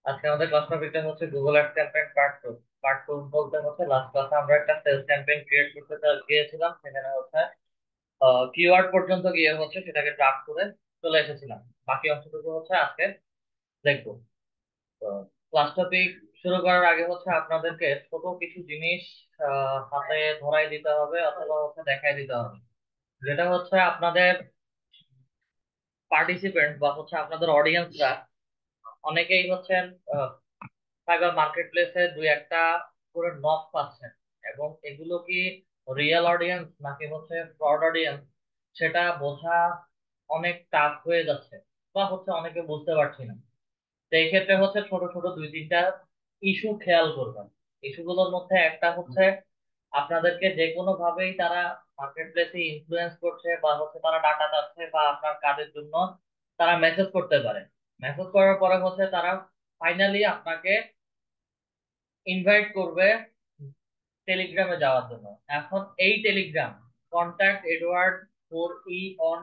আজকে আমাদের ক্লাস টপিকটা হচ্ছে Google ads campaign part two বলতে হচ্ছে লাস্ট ক্লাসে আমরা একটা সেলস ক্যাম্পেইন ক্রিয়েট করতে গিয়েছিলাম। সেখানে হচ্ছে কিওয়ার্ড পর্যন্ত গিয়ে হচ্ছে সেটাকে ট্র্যাক করে চলে এসেছিলাম। বাকি অংশটুকু হচ্ছে আজকে দেখবো। তো ক্লাস টপিক শুরু করার আগে হচ্ছে আপনাদেরকে ছোট কিছু জিনিস হাতে ধরাই দিতে হবে অথবা হচ্ছে দেখাই দিতে হবে। যেটা হচ্ছে আপনাদের পার্টিসিপেন্ট বা হচ্ছে আপনাদের অডিয়েন্সরা অনেকেই হচ্ছেন সাইবার মার্কেট প্লেসে দুই একটা করে নক পাচ্ছেন, এবং এগুলো কি রিয়েল অডিয়েন্স নাকি হচ্ছে ফ্রড অডিয়েন্স সেটা বোঝা অনেক টাফ হয়ে যাচ্ছে, বা হচ্ছে অনেকে বুঝতে পারছি না। তো এই ক্ষেত্রে হচ্ছে ছোট ছোট দুই তিনটা ইস্যু খেয়াল করবেন। ইস্যুগুলোর মধ্যে একটা হচ্ছে আপনাদেরকে যে কোনো ভাবেই তারা মার্কেট প্লেসে ইনফ্লুয়েন্স করছে, বা হচ্ছে তারা ডাটা চাচ্ছে, বা আপনার কাজের জন্য তারা মেসেজ করতে পারে। মেসেজ করার পরে হচ্ছে তারা ফাইনালি আপনাকে ইনভাইট করবে টেলিগ্রামে যাওয়ার জন্য। এখন এই Telegram contact Edward 4E on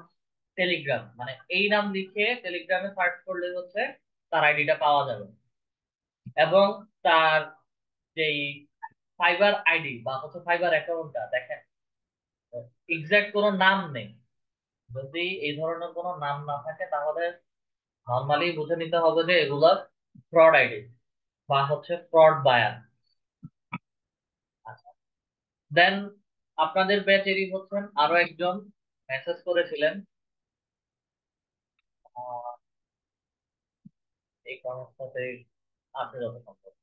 Telegram, মানে এই নাম লিখে টেলিগ্রামে সার্চ করলে হচ্ছে তার আইডিটা পাওয়া যাবে। এবং তার যেই ফাইবার আইডি বা হচ্ছে ফাইবার অ্যাকাউন্টটা দেখেন, এক্সাক্ট কোনো নাম নেই। যদি এই ধরনের কোনো নাম না থাকে তাহলে নর্মালি বুঝে নিতে হবে যে এগুলো ফ্রড আইডি বা হচ্ছে ফ্রড বায়ার। দেন আপনাদের ব্যাচেরই হচ্ছেন আরো একজন মেসেজ করেছিলেন আহ, এই কর্মসূচিতে আছে যত সম্ভব।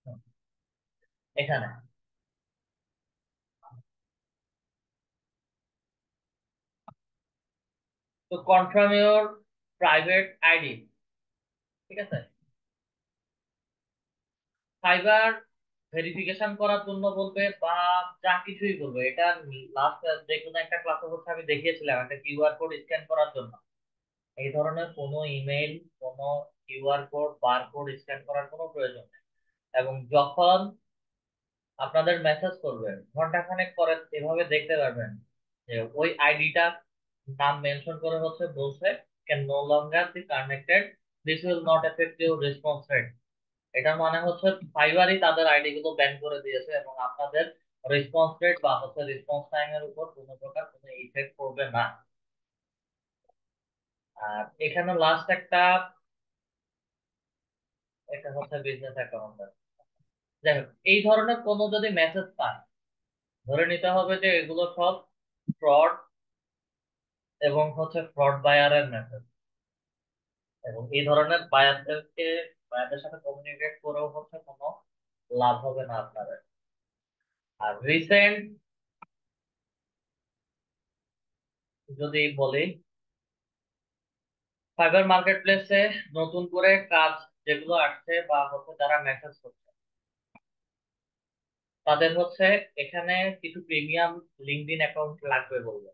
হুম, এখানে তো কনফার্ম ইওর প্রাইভেট আইডি, ঠিক আছে। ফাইবার ভেরিফিকেশন করার জন্য বলবে বা যা কিছুই বলবে, এটা লাস্ট যে কোনো একটা ক্লাসে হচ্ছে আমি দেখিয়েছিলাম একটা কিউআর কোড স্ক্যান করার জন্য। এই ধরনের কোনো ইমেল, কোনো কিউআর কোড, বারকোড স্ক্যান করার কোনো প্রয়োজন নেই। এবং যখন আপনাদের মেসেজ করবে ঘন্টাখানেক পরে এভাবে দেখতে পারবেন যে ওই আইডিটা নাম মেনশন করে হচ্ছে বলছে can no longer be connected, this will not effect your response rate. এটার মানে হচ্ছে ফাইবারই তাদের আইডি গুলো ব্যান করে দিয়েছে, এবং আপনাদের রেসপন্স রেট বা হচ্ছে রেসপন্স টাইমের উপর কোনো প্রকার কোনো ইফেক্ট পড়বে না। আর এখানে লাস্ট একটা, এটা হচ্ছে বিজনেস অ্যাকাউন্ট। যাই হোক, এই ধরনের কোনো যদি মেসেজ পান ধরে নিতে হবে যে এগুলো সব ফ্রড, এবং হচ্ছে ফ্রড বায়ারের মেথড। এবং এই ধরনের বায়ারদের সাথে কমিউনিকেট করেও হচ্ছে কোনো লাভ হবে না আপনাদের। আর রিসেন্ট যদি বলি, ফাইবার মার্কেট প্লেসে নতুন করে কাজ যেগুলো আসছে বা হচ্ছে যারা মেসেজ করছে তাদের হচ্ছে এখানে কিছু প্রিমিয়াম লিঙ্কডইন অ্যাকাউন্ট লাগবে বলবে।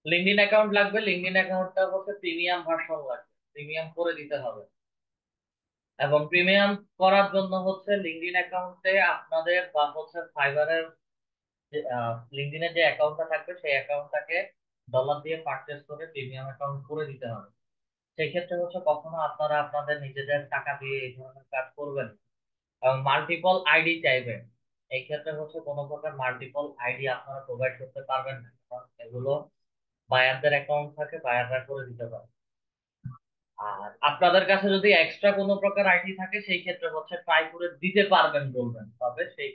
লিঙ্কডইন অ্যাকাউন্ট লাগবে, লিঙ্কডইন অ্যাকাউন্টটা হচ্ছে প্রিমিয়াম ভার্সন লাগবে, প্রিমিয়াম করে দিতে হবে। এবং প্রিমিয়াম করার জন্য হচ্ছে লিঙ্কডইন অ্যাকাউন্টে আপনাদের বা হচ্ছে ফাইবারের লিঙ্কডইনের যে অ্যাকাউন্টটা থাকবে সেই অ্যাকাউন্টটাকে ডলার দিয়ে পারচেস করে প্রিমিয়াম অ্যাকাউন্ট করে দিতে হবে। সেই ক্ষেত্রে হচ্ছে কখনো আপনারা আপনাদের নিজেদের টাকা দিয়ে এই ধরনের কাজ করবেন না। এবং মাল্টিপল আইডি চাইবেন, এই ক্ষেত্রে হচ্ছে কোনো প্রকার মাল্টিপল আইডি আপনারা প্রোভাইড করতে পারবেন না, কারণ এগুলো বায়ারদের অ্যাকাউন্ট থাকে, বায়াররা করে দিতে পারে। আর আপনাদের কাছে যদি এক্সট্রা কোনো প্রকার আইডি থাকে সেই ক্ষেত্রে হচ্ছে ট্রাই করে দিতে পারবেন বলবেন, তবে সেই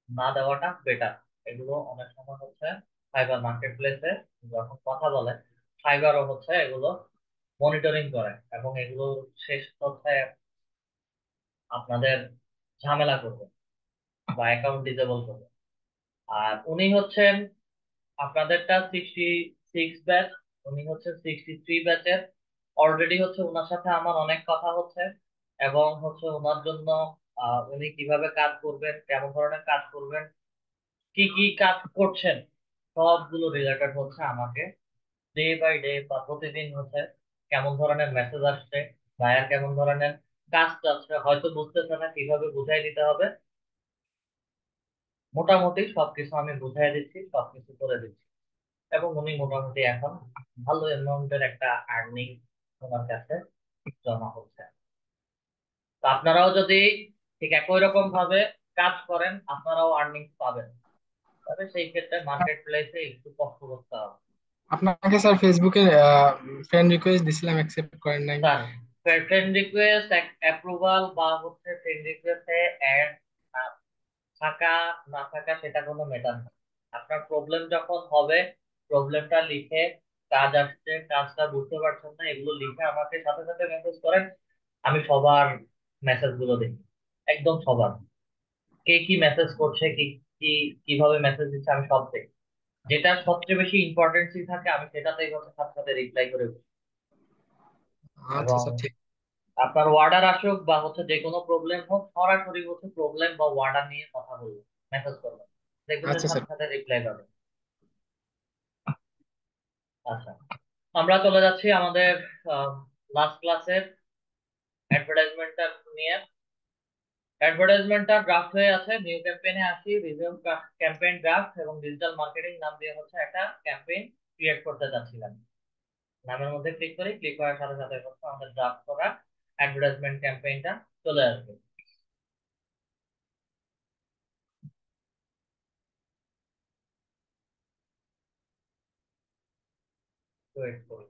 না দেওয়াটা বেটার। এগুলো অনেক সময় হচ্ছে ফাইবার মার্কেট প্লেসে যখন কথা বলে ফাইবারও হচ্ছে এগুলো মনিটরিং করে, এবং এগুলো শেষ হচ্ছে আপনাদের ঝামেলা করবে বা অ্যাকাউন্ট ডিসেবল করবে। আর উনি হচ্ছেন আপনাদেরটা 66 ব্যাচ, উনি হচ্ছে 63 ব্যাচের। অলরেডি হচ্ছে ওনার সাথে আমার অনেক কথা হচ্ছে, এবং হচ্ছে ওনার জন্য উনি কিভাবে কাজ করবেন, কেমন ধরনের কাজ করবেন, কি কি কাজ করছেন, সবগুলো রিলেটেড হচ্ছে আমাকে ডে বাই ডে বা প্রতিদিন হচ্ছে কেমন ধরনের মেসেজ আসছে, বায়ার কেমন ধরনের কাজ চাচ্ছে, হয়তো বুঝতেছে না কিভাবে বুঝাই দিতে হবে, মোটামুটি সবকিছু আমি বুঝাই দিচ্ছি, সবকিছু করে দিচ্ছি, এবং উনি মোটামুটি এখন ভালো অ্যামাউন্টের একটা আর্নিং ওনার কাছে জমা হচ্ছে। তো আপনারাও যদি ঠিক একই রকম ভাবে কাজ করেন, আপনারাও আর্নিং পাবেন। তবে সেই ক্ষেত্রে মার্কেট প্লেসে একটু কষ্ট করতে হবে। আপনাকে স্যার ফেসবুকে ফ্রেন্ড রিকোয়েস্ট দিছিলাম, অ্যাকসেপ্ট করেন নাই। স্যার, ফ্রেন্ড রিকোয়েস্ট অ্যাপ্রুভাল বা হচ্ছে ফ্রেন্ড রিকোয়েস্টে অ্যাড থাকা না থাকা সেটা কোনো ম্যাটার না। আপনার প্রবলেম যখন হবে, প্রবলেমটা লিখে, কাজ আসছে, কাজটা বুঝতে পারছেন না, এগুলো লিখে আমাকে সাথে সাথে মেসেজ করেন। আমি সবার মেসেজ গুলো দেখি, একদম সবার। কে কি মেসেজ করছে, কি কি কিভাবে মেসেজ দিচ্ছে, আমি সব দেখি। যেটা সবচেয়ে বেশি ইম্পর্টেন্সি থাকে আমি সেটাতেই হচ্ছে সাথে সাথে রিপ্লাই করে দিই। আচ্ছা এবং স্যার, ঠিক। আপনার ওয়ার্ডার আসুক বা হচ্ছে যে কোনো প্রবলেম হোক, সরাসরি হচ্ছে প্রবলেম বা ওয়ার্ডার নিয়ে কথা বলবো, মেসেজ করবো, দেখবেন যে আচ্ছা স্যার। সাথে সাথে রিপ্লাই পাবে। আচ্ছা, আমরা চলে যাচ্ছি আমাদের লাস্ট ক্লাসের অ্যাডভার্টাইজমেন্টটা নিয়ে। অ্যাডভার্টাইজমেন্টটা ড্রাফট হয়ে আছে, নিউ ক্যাম্পেইনে আসি। রিজিউম ক্যাম্পেইন ড্রাফট এবং ডিজিটাল মার্কেটিং নাম দিয়ে হচ্ছে একটা ক্যাম্পেইন ক্রিয়েট করতে চাচ্ছিলাম। নামের মধ্যে ক্লিক করি, ক্লিক করার সাথে সাথে হচ্ছে আমাদের ড্রাফট করা অ্যাডভার্টাইজমেন্ট ক্যাম্পেইনটা চলে আসবে। ওয়েট করি।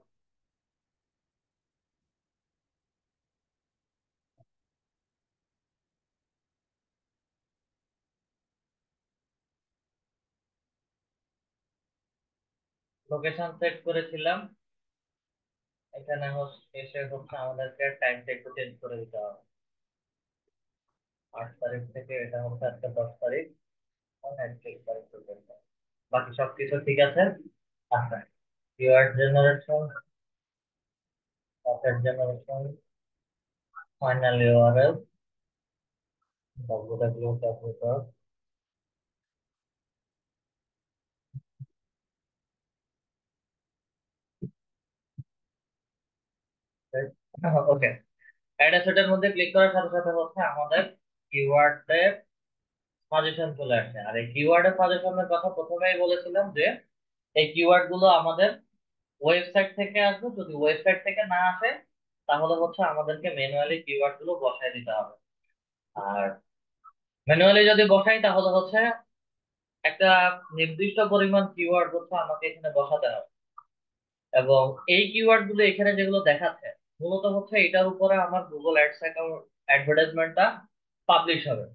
লোকেশন সেট করেছিলাম, এখানে এসে হচ্ছে আমাদেরকে টাইমটা একটু চেঞ্জ করে দিতে হবে। 8 তারিখ থেকে এটা হচ্ছে আজকে 10 তারিখ, 31 তারিখ পর্যন্ত। বাকি সবকিছু ঠিক আছে। আচ্ছা, keyword generation, pocket generation, final URL, www. ওকে, অ্যাড অ্যাসেটের মধ্যে ক্লিক করার সাথে সাথে হচ্ছে আমাদের কিওয়ার্ডের সাজেশন চলে আসে। আর এই কিওয়ার্ডের সাজেশনের কথা প্রথমেই বলেছিলাম যে এই কিওয়ার্ড গুলো আমাদের ওয়েবসাইট থেকে আসবে। যদি ওয়েবসাইট থেকে না আসে তাহলে হচ্ছে আমাদেরকে ম্যানুয়ালি কিওয়ার্ড গুলো বসায় দিতে হবে। আর ম্যানুয়ালি যদি বসাই তাহলে হচ্ছে একটা নির্দিষ্ট পরিমাণ কিওয়ার্ড হচ্ছে আমাকে এখানে বসাতে হবে। এবং এই কিওয়ার্ড গুলো এখানে যেগুলো দেখাচ্ছে মূলত হচ্ছে এটার উপরে আমার গুগল অ্যাডস অ্যাকাউন্ট অ্যাডভার্টাইজমেন্টটা পাবলিশ হবে।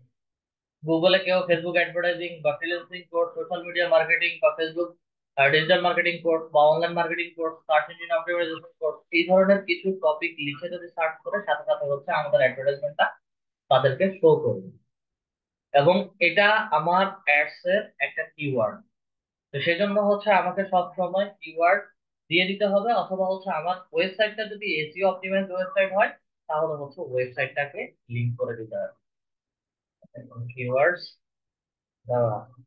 গুগলে কেউ ফেসবুক অ্যাডভার্টাইজিং বা freelancing course, social media marketing বা ফেসবুক ডিজিটাল মার্কেটিং কোর্স বা online marketing course, search engine optimization course, এই ধরনের কিছু টপিক লিখে যদি সার্চ করে সাথে সাথে হচ্ছে আমাদের অ্যাডভার্টাইজমেন্টটা তাদেরকে শো করবে। এবং এটা আমার অ্যাডস এর একটা কিওয়ার্ড। তো সেজন্য হচ্ছে আমাকে সব সময় কিওয়ার্ড দিয়ে দিতে হবে, অথবা হচ্ছে আমার ওয়েবসাইটটা যদি এসইও অপটিমাইজ ওয়েবসাইট হয় তাহলে হচ্ছে ওয়েবসাইটটাকে লিংক করে দিতে হবে। কিওয়ার্ডস দেওয়া আছে।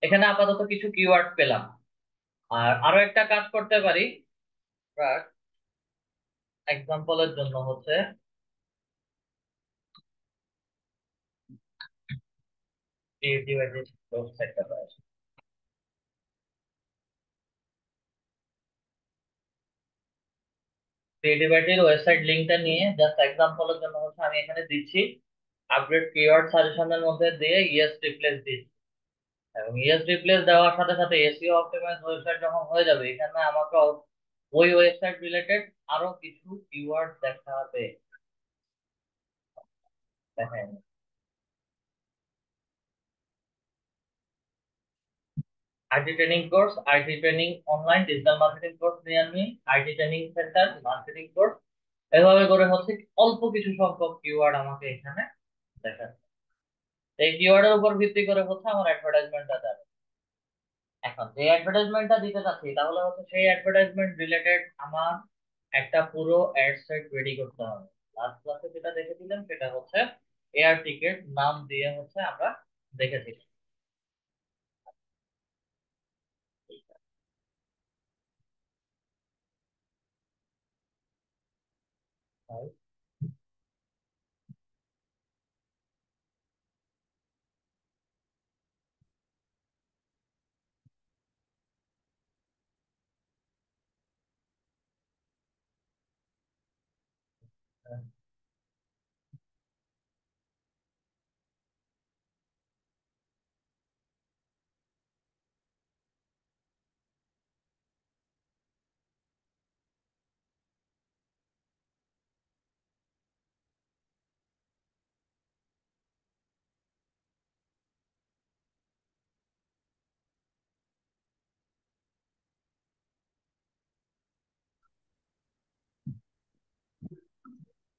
এখানে আপাতত কিছু কিওয়ার্ড পেলাম। আর আরো একটা কাজ করতে পারি, এক্সাম্পলের জন্য হচ্ছে ক্রিয়েটিভ ওয়েবসাইটটা পাই। ক্রিয়েটিভিটির ওয়েবসাইট লিংকটা নিয়ে জাস্ট এক্সাম্পলের জন্য হচ্ছে আমি এখানে দিচ্ছি আপডেট কিওয়ার্ড সাজেশনের মধ্যে দিয়ে ইয়েস রিপ্লেস দিচ্ছি। এবং ইয়েস রিপ্লেস দেওয়ার সাথে সাথে এসইও অপটিমাইজ ওয়েবসাইট যখন হয়ে যাবে এখানে আমাকে ওই ওয়েবসাইট রিলেটেড আরো কিছু কিওয়ার্ড দেখাবে। দেখেন, IT training course, IT training online, digital marketing course নিয়ে আমি, IT training centre, marketing course, এভাবে করে হচ্ছে অল্প কিছু সংখ্যক কিওয়ার্ড আমাকে এখানে দেখাচ্ছে। এই কিওয়ার্ডের উপর ভিত্তি করে হচ্ছে আমার অ্যাডভার্টাইজমেন্টটা যাবে। এখন যে অ্যাডভার্টাইজমেন্টটা দিতে চাচ্ছি তাহলে হচ্ছে সেই অ্যাডভার্টাইজমেন্ট রিলেটেড আমার একটা পুরো অ্যাড সেট রেডি করতে হবে। লাস্ট ক্লাসে যেটা দেখেছিলাম সেটা হচ্ছে এয়ার টিকেট নাম দিয়ে হচ্ছে আমরা দেখেছিলাম।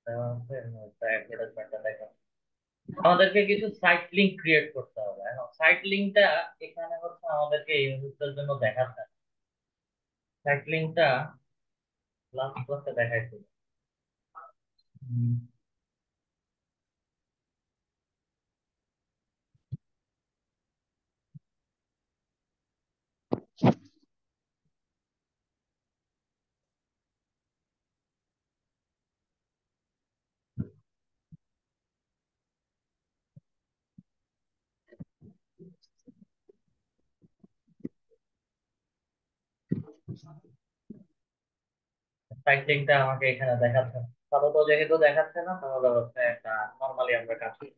অ্যাডভার্টাইজমেন্টটা দেখা, আমাদেরকে কিছু সাইট লিংক ক্রিয়েট করতে হবে। এখন সাইট লিংকটা এখানে হচ্ছে আমাদেরকে এই ইউজারদের জন্য দেখাচ্ছে, সাইট লিংকটা লাস্ট ক্লাসে দেখাইছিল। সাইট লিংকটা আমাকে এখানে দেখাচ্ছে না। আপাতত যেহেতু দেখাচ্ছে না, তাহলে হচ্ছে একটা নর্মালি আমরা কাজ করি।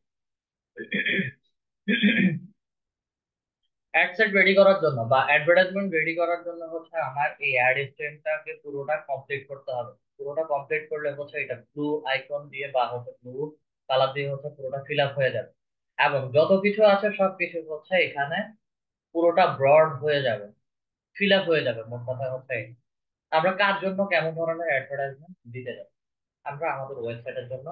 অ্যাড সেট রেডি করার জন্য বা অ্যাডভার্টাইজমেন্ট রেডি করার জন্য হচ্ছে আমার এই অ্যাড স্টেমটাকে পুরোটা কমপ্লিট করতে হবে। পুরোটা কমপ্লিট করলে হচ্ছে এটা ব্লু আইকন দিয়ে বা হচ্ছে ব্লু কালার দিয়ে হচ্ছে পুরোটা ফিল আপ হয়ে যাবে, এবং যত কিছু আছে সব কিছু হচ্ছে এখানে পুরোটা ব্রড হয়ে যাবে, ফিল আপ হয়ে যাবে। মোট কথা হচ্ছে এই। আমরা কার জন্য কেমন ধরনের অ্যাডভার্টাইজমেন্ট দিতে যাই? আমরা আমাদের ওয়েবসাইটের জন্য,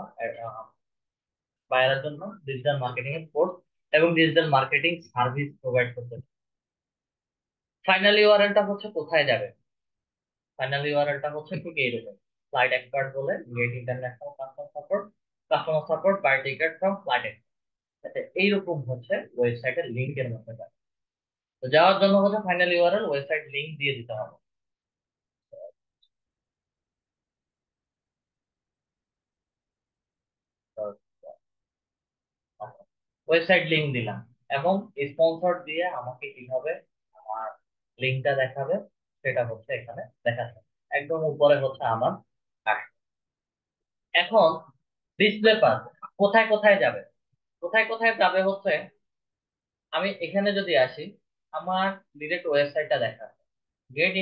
বায়ারের জন্য ডিজিটাল মার্কেটিং এর কোর্স এবং ডিজিটাল মার্কেটিং সার্ভিস প্রোভাইড করতে চাই। ফাইনাল ইউআরএলটা হচ্ছে কোথায় যাবে? ফাইনাল ইউআরএলটা হচ্ছে ঠিক এইরকম, ফ্লাইট এক্সপার্ট বলে get international customer support, customer support buy ticket from flight expert, এইরকম হচ্ছে ওয়েবসাইটের লিঙ্কের মধ্যে যাবে। তো যাওয়ার জন্য হচ্ছে ফাইনাল ইউআরএল ওয়েবসাইট লিংক দিয়ে দিতে হবে। ওয়েবসাইট লিংক দিলাম এবং স্পন্সর দিয়ে আমাকে কিভাবে আমার লিঙ্কটা দেখাবে সেটা হচ্ছে এখানে দেখাচ্ছে। একদম উপরে হচ্ছে আমার আসবে। এখন ডিসপ্লে পাস কোথায় কোথায় যাবে? কোথায় কোথায় যাবে হচ্ছে, আমি এখানে যদি আসি, আমার ডিরেক্ট ওয়েবসাইটটা দেখা গেট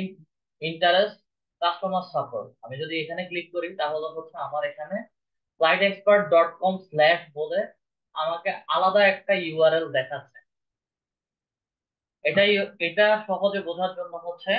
ইন্টারেস্ট কাস্টমার সাপোর্ট, আমি যদি এখানে ক্লিক করি তাহলে হচ্ছে আমার এখানে flightexpert.com/ বলে আমাকে আলাদা একটা ইউআরএল দেখাচ্ছে। এটাই, এটা সহজে বোঝার জন্য হচ্ছে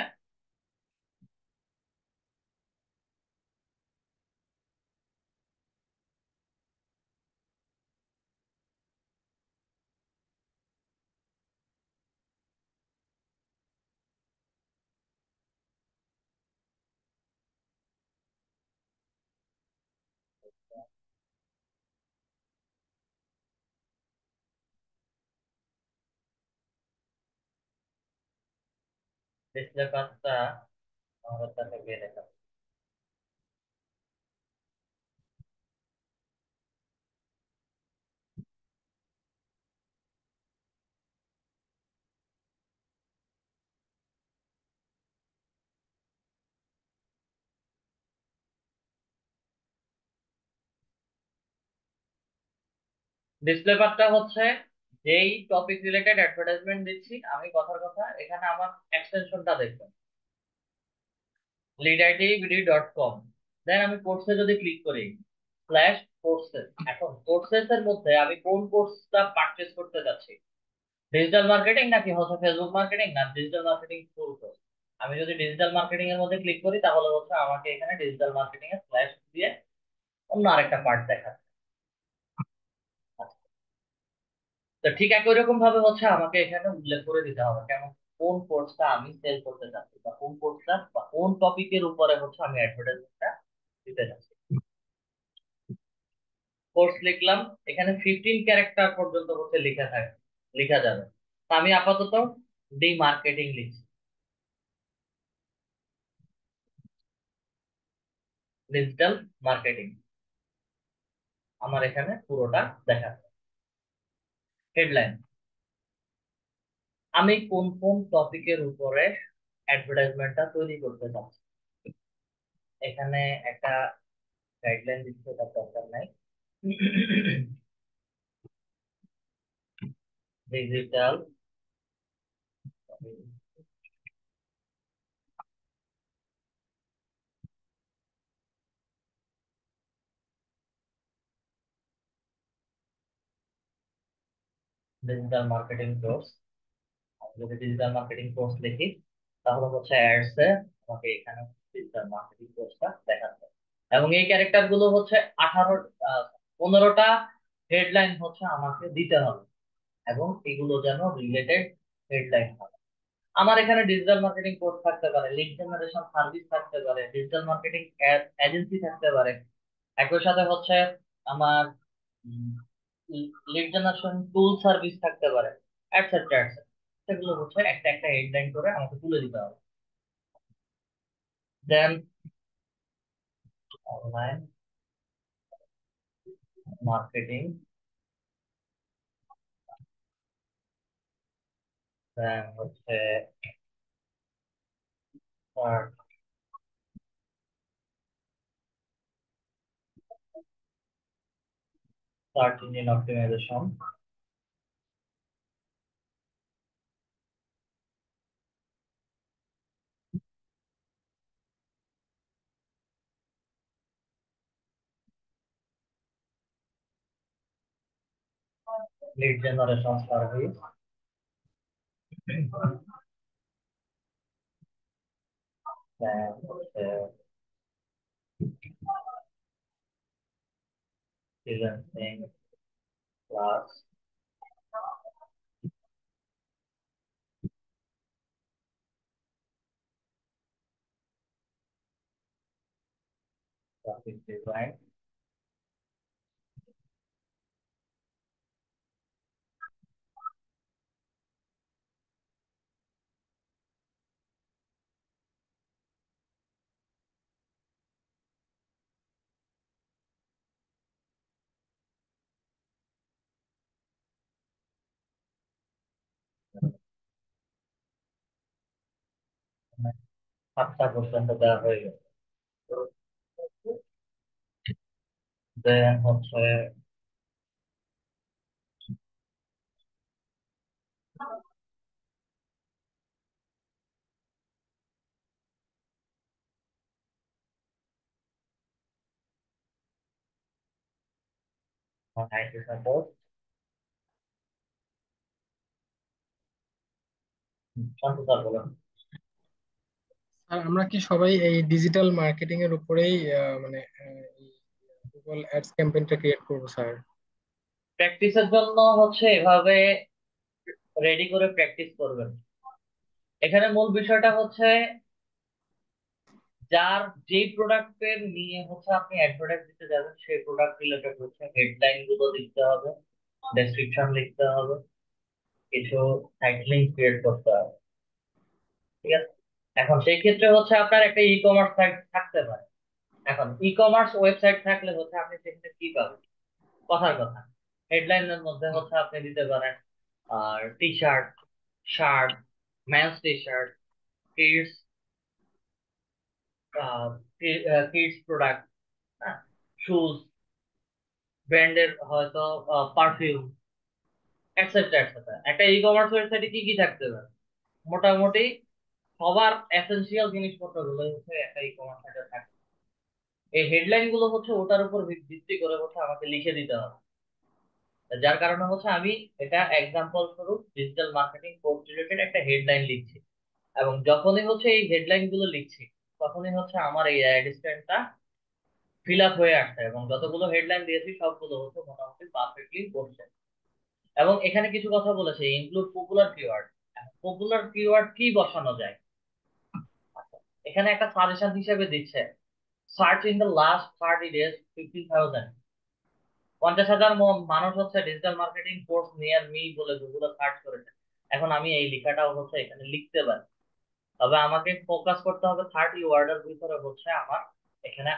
ডিসপ্লে পাসটা আমাদের কাছে গিয়ে দেখা। ডিসপ্লে পাসটা হচ্ছে যেই টপিক রিলেটেড অ্যাডভার্টাইজমেন্ট দিচ্ছি আমি, কথার কথা এখানে আমার এক্সটেনশনটা দেখবেন leaditbd.com। দেন আমি কোর্সে যদি ক্লিক করি স্ল্যাশ কোর্সেস, এখন কোর্সেস এর মধ্যে আমি কোন কোর্সটা পারচেজ করতে যাচ্ছি, ডিজিটাল মার্কেটিং নাকি হচ্ছে ফেসবুক মার্কেটিং না ডিজিটাল মার্কেটিং ফুল কোর্স। আমি যদি ডিজিটাল মার্কেটিং এর মধ্যে ক্লিক করি তাহলে হচ্ছে আমাকে এখানে ডিজিটাল মার্কেটিং এর স্ল্যাশ দিয়ে অন্য আরেকটা পার্ট দেখাচ্ছে। তো ঠিক একই রকম ভাবে হচ্ছে আমাকে এখানে উল্লেখ করে দিতে হবে কেমন, কোন কোর্সটা আমি সেল করতে চাচ্ছি বা কোন কোর্সটা বা কোন টপিকের উপরে হচ্ছে আমি অ্যাডভার্টাইজমেন্টটা দিতে চাচ্ছি। কোর্স লিখলাম, এখানে 15 ক্যারেক্টার পর্যন্ত হচ্ছে লেখা থাকে, লেখা যাবে। তো আমি আপাতত ডি মার্কেটিং লিখছি, ডিজিটাল মার্কেটিং, আমার এখানে পুরোটা দেখাচ্ছে। হেডলাইন, আমি কোন কোন টপিকের উপরে অ্যাডভার্টাইজমেন্টটা তৈরি করতে চাচ্ছি। এখানে একটা গাইডলাইন দিচ্ছে, তার দরকার নাই। ডিজিটাল ডিজিটাল মার্কেটিং কোর্স, যদি ডিজিটাল মার্কেটিং কোর্স লিখি তাহলে হচ্ছে অ্যাডস এ আমাকে এখানে ডিজিটাল মার্কেটিং কোর্সটা দেখাচ্ছে। এবং এই ক্যারেক্টার গুলো হচ্ছে 18 15টা হেডলাইন হচ্ছে আমাকে দিতে হবে, এবং এগুলো যেন রিলেটেড হেডলাইন হয়। আমার এখানে ডিজিটাল মার্কেটিং কোর্স থাকতে পারে, লিড জেনারেশন সার্ভিস থাকতে পারে, ডিজিটাল মার্কেটিং এজেন্সি থাকতে পারে, একই সাথে হচ্ছে আমার লিড জেনারেশন টুল সার্ভিস থাকতে পারে, এটসেট্রা এটসেট্রা। সেগুলো হচ্ছে একটা একটা হেডলাইন করে আমাকে তুলে দিতে হবে। দেন অনলাইন মার্কেটিং, দেন হচ্ছে search engine optimisation, lead generation service, then হচ্ছে ফ্রিল্যান্সিং ক্লাস, গ্রাফিক ডিজাইন। সাতটা পর্যন্ত দেওয়া হয়ে গেছে। দেন হচ্ছে আইটি সাপোর্ট। শান্ত স্যার বলেন। আর আমরা কি সবাই এই ডিজিটাল মার্কেটিং এর উপরেই মানে গুগল অ্যাডস ক্যাম্পেইনটা ক্রিয়েট করবো স্যার? প্র্যাকটিসের জন্য হচ্ছে এভাবে রেডি করে প্র্যাকটিস করবেন। এখানে মূল বিষয়টা হচ্ছে যার যেই প্রোডাক্টের নিয়ে হচ্ছে আপনি অ্যাডভার্টাইজ দিতে যাবেন, সেই প্রোডাক্ট রিলেটেড হচ্ছে হেডলাইন গুলো লিখতে হবে, ডেসক্রিপশন লিখতে হবে, কিছু সাইট লিংক ক্রিয়েট করতে হবে। ঠিক আছে। এখন সেই ক্ষেত্রে হচ্ছে আপনার একটা ই কমার্স সাইট থাকতে পারে। এখন ই কমার্স ওয়েবসাইট থাকলে হচ্ছে আপনি সেখানে কি পাবেন? কথার কথা, হেডলাইনের মধ্যে হচ্ছে আপনি দিতে পারেন আর T shirt, shirt, men's T shirt, kids, kids product, shoes, ব্র্যান্ডের হয়তো পারফিউম, এটসেট্রা এটসেট্রা। একটা ই কমার্স ওয়েবসাইটে কি কি থাকতে পারে? মোটামুটি সবার এসেনশিয়াল জিনিসপত্র গুলো হচ্ছে একটা ই কমার্স সাইটে থাকে। এই হেডলাইন গুলো হচ্ছে ওটার উপর ভিত্তি করে হচ্ছে আমাকে লিখে দিতে হবে। যার কারণে হচ্ছে আমি এটা এক্সাম্পল স্বরূপ ডিজিটাল মার্কেটিং কোর্স রিলেটেড একটা হেডলাইন লিখছি, এবং যখনই হচ্ছে এই হেডলাইন গুলো লিখছি, তখনই হচ্ছে আমার এই অ্যাড স্ট্যান্ডটা ফিল আপ হয়ে আসছে, এবং যতগুলো হেডলাইন দিয়েছি সবগুলো হচ্ছে মোটামুটি পারফেক্টলি করছে। এবং এখানে কিছু কথা বলেছে, include popular keyword. Popular keyword কি বসানো যায়? আচ্ছা, এখানে একটা সাজেশন হিসেবে দিচ্ছে, search in the last 30 days 50,000, 50,000 মানুষ হচ্ছে digital marketing course near me বলে গুগলে সার্চ করেছে। এখন আমি এই লেখাটাও হচ্ছে এখানে লিখতে পারি, তবে আমাকে ফোকাস করতে হবে 30 ওয়ার্ডের ভিতরে হচ্ছে আমার এখানে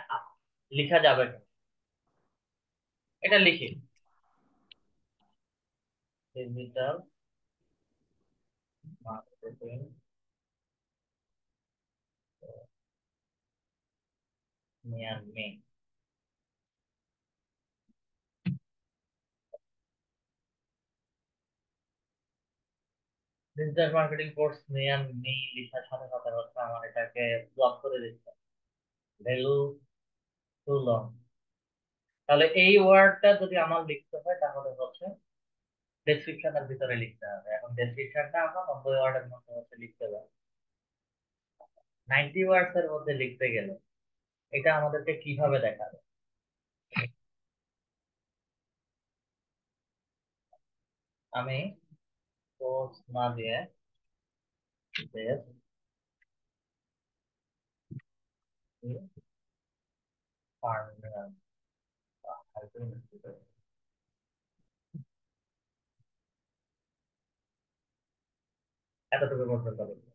লেখা যাবে কিনা। এটা লিখি, digital marketing near me. Digital marketing course near me লেখার সাথে সাথে হচ্ছে আমার এটাকে ব্লক করে দিচ্ছে, ভ্যালু টু লং। তাহলে এই ওয়ার্ডটা যদি আমার লিখতে হয় তাহলে হচ্ছে ডেসক্রিপশনের ভিতরে লিখতে হবে। এখন ডেসক্রিপশনটা আমরা 90 ওয়ার্ডের মধ্যে হচ্ছে লিখতে পারি। 90 ওয়ার্ডস এর মধ্যে লিখতে গেলে এটা আমাদেরকে কিভাবে দেখাবে? আমি কোর্স না দিয়ে বেস ফার্মুলা এতটুকু পর্যন্ত লিখবো।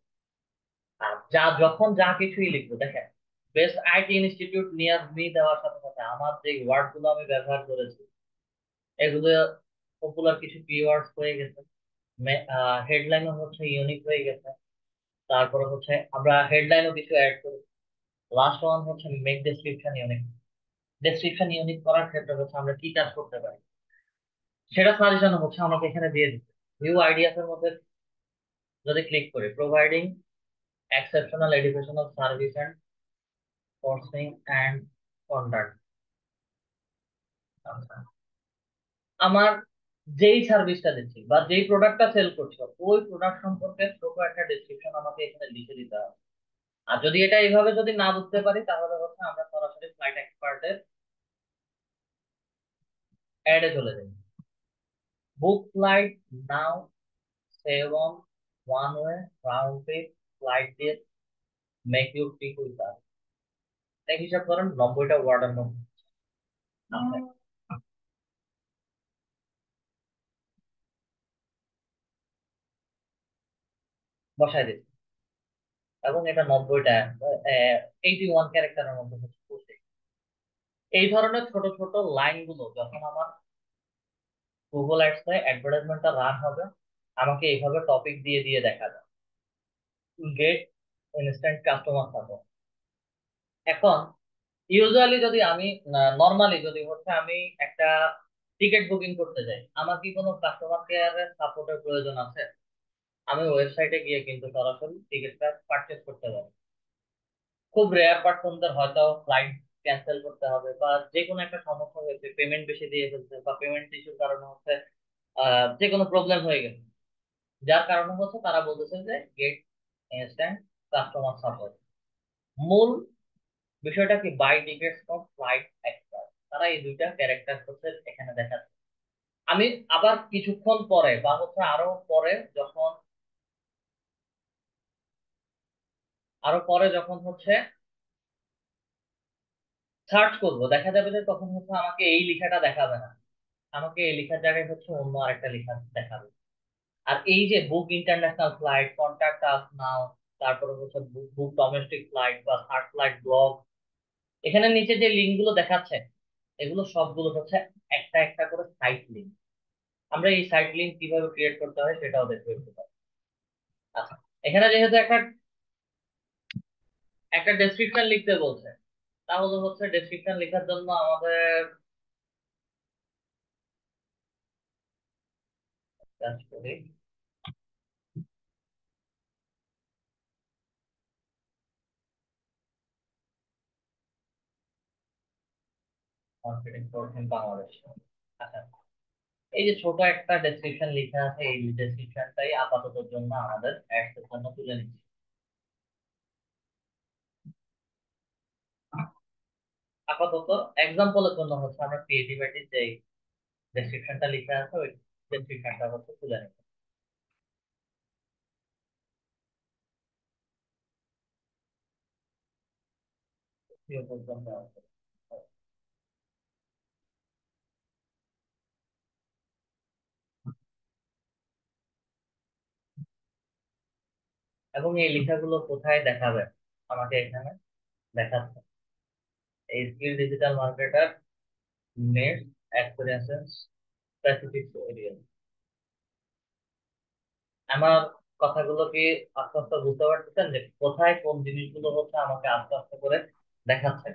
আর যা যখন যা কিছুই লিখবো, দেখেন best IT institute near me দেওয়ার সাথে সাথে আমার যে ওয়ার্ড গুলো আমি ব্যবহার করেছি এগুলো পপুলার কিছু কিওয়ার্ডস হয়ে গেছে। হেডলাইনও হচ্ছে ইউনিক হয়ে গেছে। তারপরে হচ্ছে আমরা হেডলাইনও কিছু অ্যাড করি। লাস্ট ওয়ান হচ্ছে make description unique. Description unique করার ক্ষেত্রে হচ্ছে আমরা কি কাজ করতে পারি সেটা সাজেশন হচ্ছে আমাকে এখানে দিয়ে দিচ্ছে। ভিউ আইডিয়াস এর মধ্যে যদি ক্লিক করি, providing exceptional educational service and coursing and conduct, আমার যেই সার্ভিসটা দিচ্ছি বা যেই প্রোডাক্টটা সেল করছি ওই প্রোডাক্ট সম্পর্কে ছোট একটা ডেসক্রিপশন আমাকে এখানে লিখে দিতে হবে। আর যদি এটা এইভাবে যদি না বুঝতে পারি তাহলে হচ্ছে আমরা সরাসরি ফ্লাইট এক্সপার্টের অ্যাডে চলে যাই। Book flight now, save on, one way, round trip, flight deal, make your trip with us. এক হিসাব করেন 90টা ওয়ার্ডের মধ্যে আছে। বসাই দিচ্ছি এবং এটা 90টা 81 ক্যারেক্টারের মধ্যে হচ্ছে পড়ছে। এই ধরনের ছোট ছোট লাইন গুলো যখন আমার গুগল অ্যাডস এ অ্যাডভার্টাইজমেন্টটা রান হবে আমাকে এইভাবে টপিক দিয়ে দিয়ে দেখাবে, গেট ইনস্ট্যান্ট কাস্টমার সাপোর্ট। এখন ইউজুয়ালি যদি আমি নর্মালি যদি হচ্ছে আমি একটা টিকিট বুকিং করতে যাই, আমার কি কোনো কাস্টমার কেয়ারের সাপোর্টের প্রয়োজন আছে? আমি ওয়েবসাইটে গিয়ে কিন্তু সরাসরি টিকিটটা পারচেজ করতে পারি। খুব রেয়ার পার্সনদের হয়তো ফ্লাইট ক্যান্সেল করতে হবে বা যে কোনো একটা সমস্যা হয়েছে, পেমেন্ট বেশি দিয়ে ফেলছে বা পেমেন্ট ইস্যুর কারণে হচ্ছে যে কোনো প্রবলেম হয়ে গেছে, যার কারণে হচ্ছে তারা বলতেছে যে গেট ইনস্ট্যান্ট কাস্টমার সাপোর্ট। মূল বিষয়টা কি, buy tickets from flight expert, তারা এই দুইটা ক্যারেক্টার হচ্ছে এখানে দেখাচ্ছে। আমি আবার কিছুক্ষণ পরে বা হচ্ছে আরো পরে যখন হচ্ছে সার্চ করব দেখা যাবে যে তখন হচ্ছে আমাকে এই লেখাটা দেখাবে না, আমাকে এই লেখার জায়গায় হচ্ছে অন্য আরেকটা লেখা দেখাবে। আর এই যে বুক ইন্টারন্যাশনাল ফ্লাইট, কন্ট্যাক্ট আস নাও, তারপরে হচ্ছে বুক বুক ডোমেস্টিক ফ্লাইট বা থার্ড ফ্লাইট ব্লগ, এখানে নিচে যে লিঙ্ক গুলো দেখাচ্ছে এগুলো সবগুলো হচ্ছে একটা একটা করে সাইট লিঙ্ক। আমরা এই সাইট লিঙ্ক কিভাবে ক্রিয়েট করতে হয় সেটাও দেখতে দিতে পারি। আচ্ছা, এখানে যেহেতু একটা একটা ডেসক্রিপশন লিখতে বলছে, তাহলে হচ্ছে ডেসক্রিপশন লেখার জন্য আমাদের কাজ করি, মার্কেটিং ফর বাংলাদেশ। আচ্ছা, এই যে ছোট একটা ডেসক্রিপশন লেখা আছে এই ডেসক্রিপশনটাই আপাতত জন্য আমাদের অ্যাডস এর জন্য তুলে নিচ্ছি। আপাতত এক্সাম্পলের জন্য হচ্ছে আমরা ক্রিয়েটিভিটির যে ডেসক্রিপশনটা লেখা আছে ওই ডেসক্রিপশনটা হচ্ছে তুলে নিচ্ছি। এই পর্যন্ত আছে। এবং এই লেখাগুলো কোথায় দেখাবে আমাকে এখানে দেখাচ্ছে, এই skill digital marketer net experience specific area. আমার কথাগুলো কি আস্তে আস্তে বুঝতে পারতেছেন যে কোথায় কোন জিনিসগুলো হচ্ছে আমাকে আস্তে আস্তে করে দেখাচ্ছে?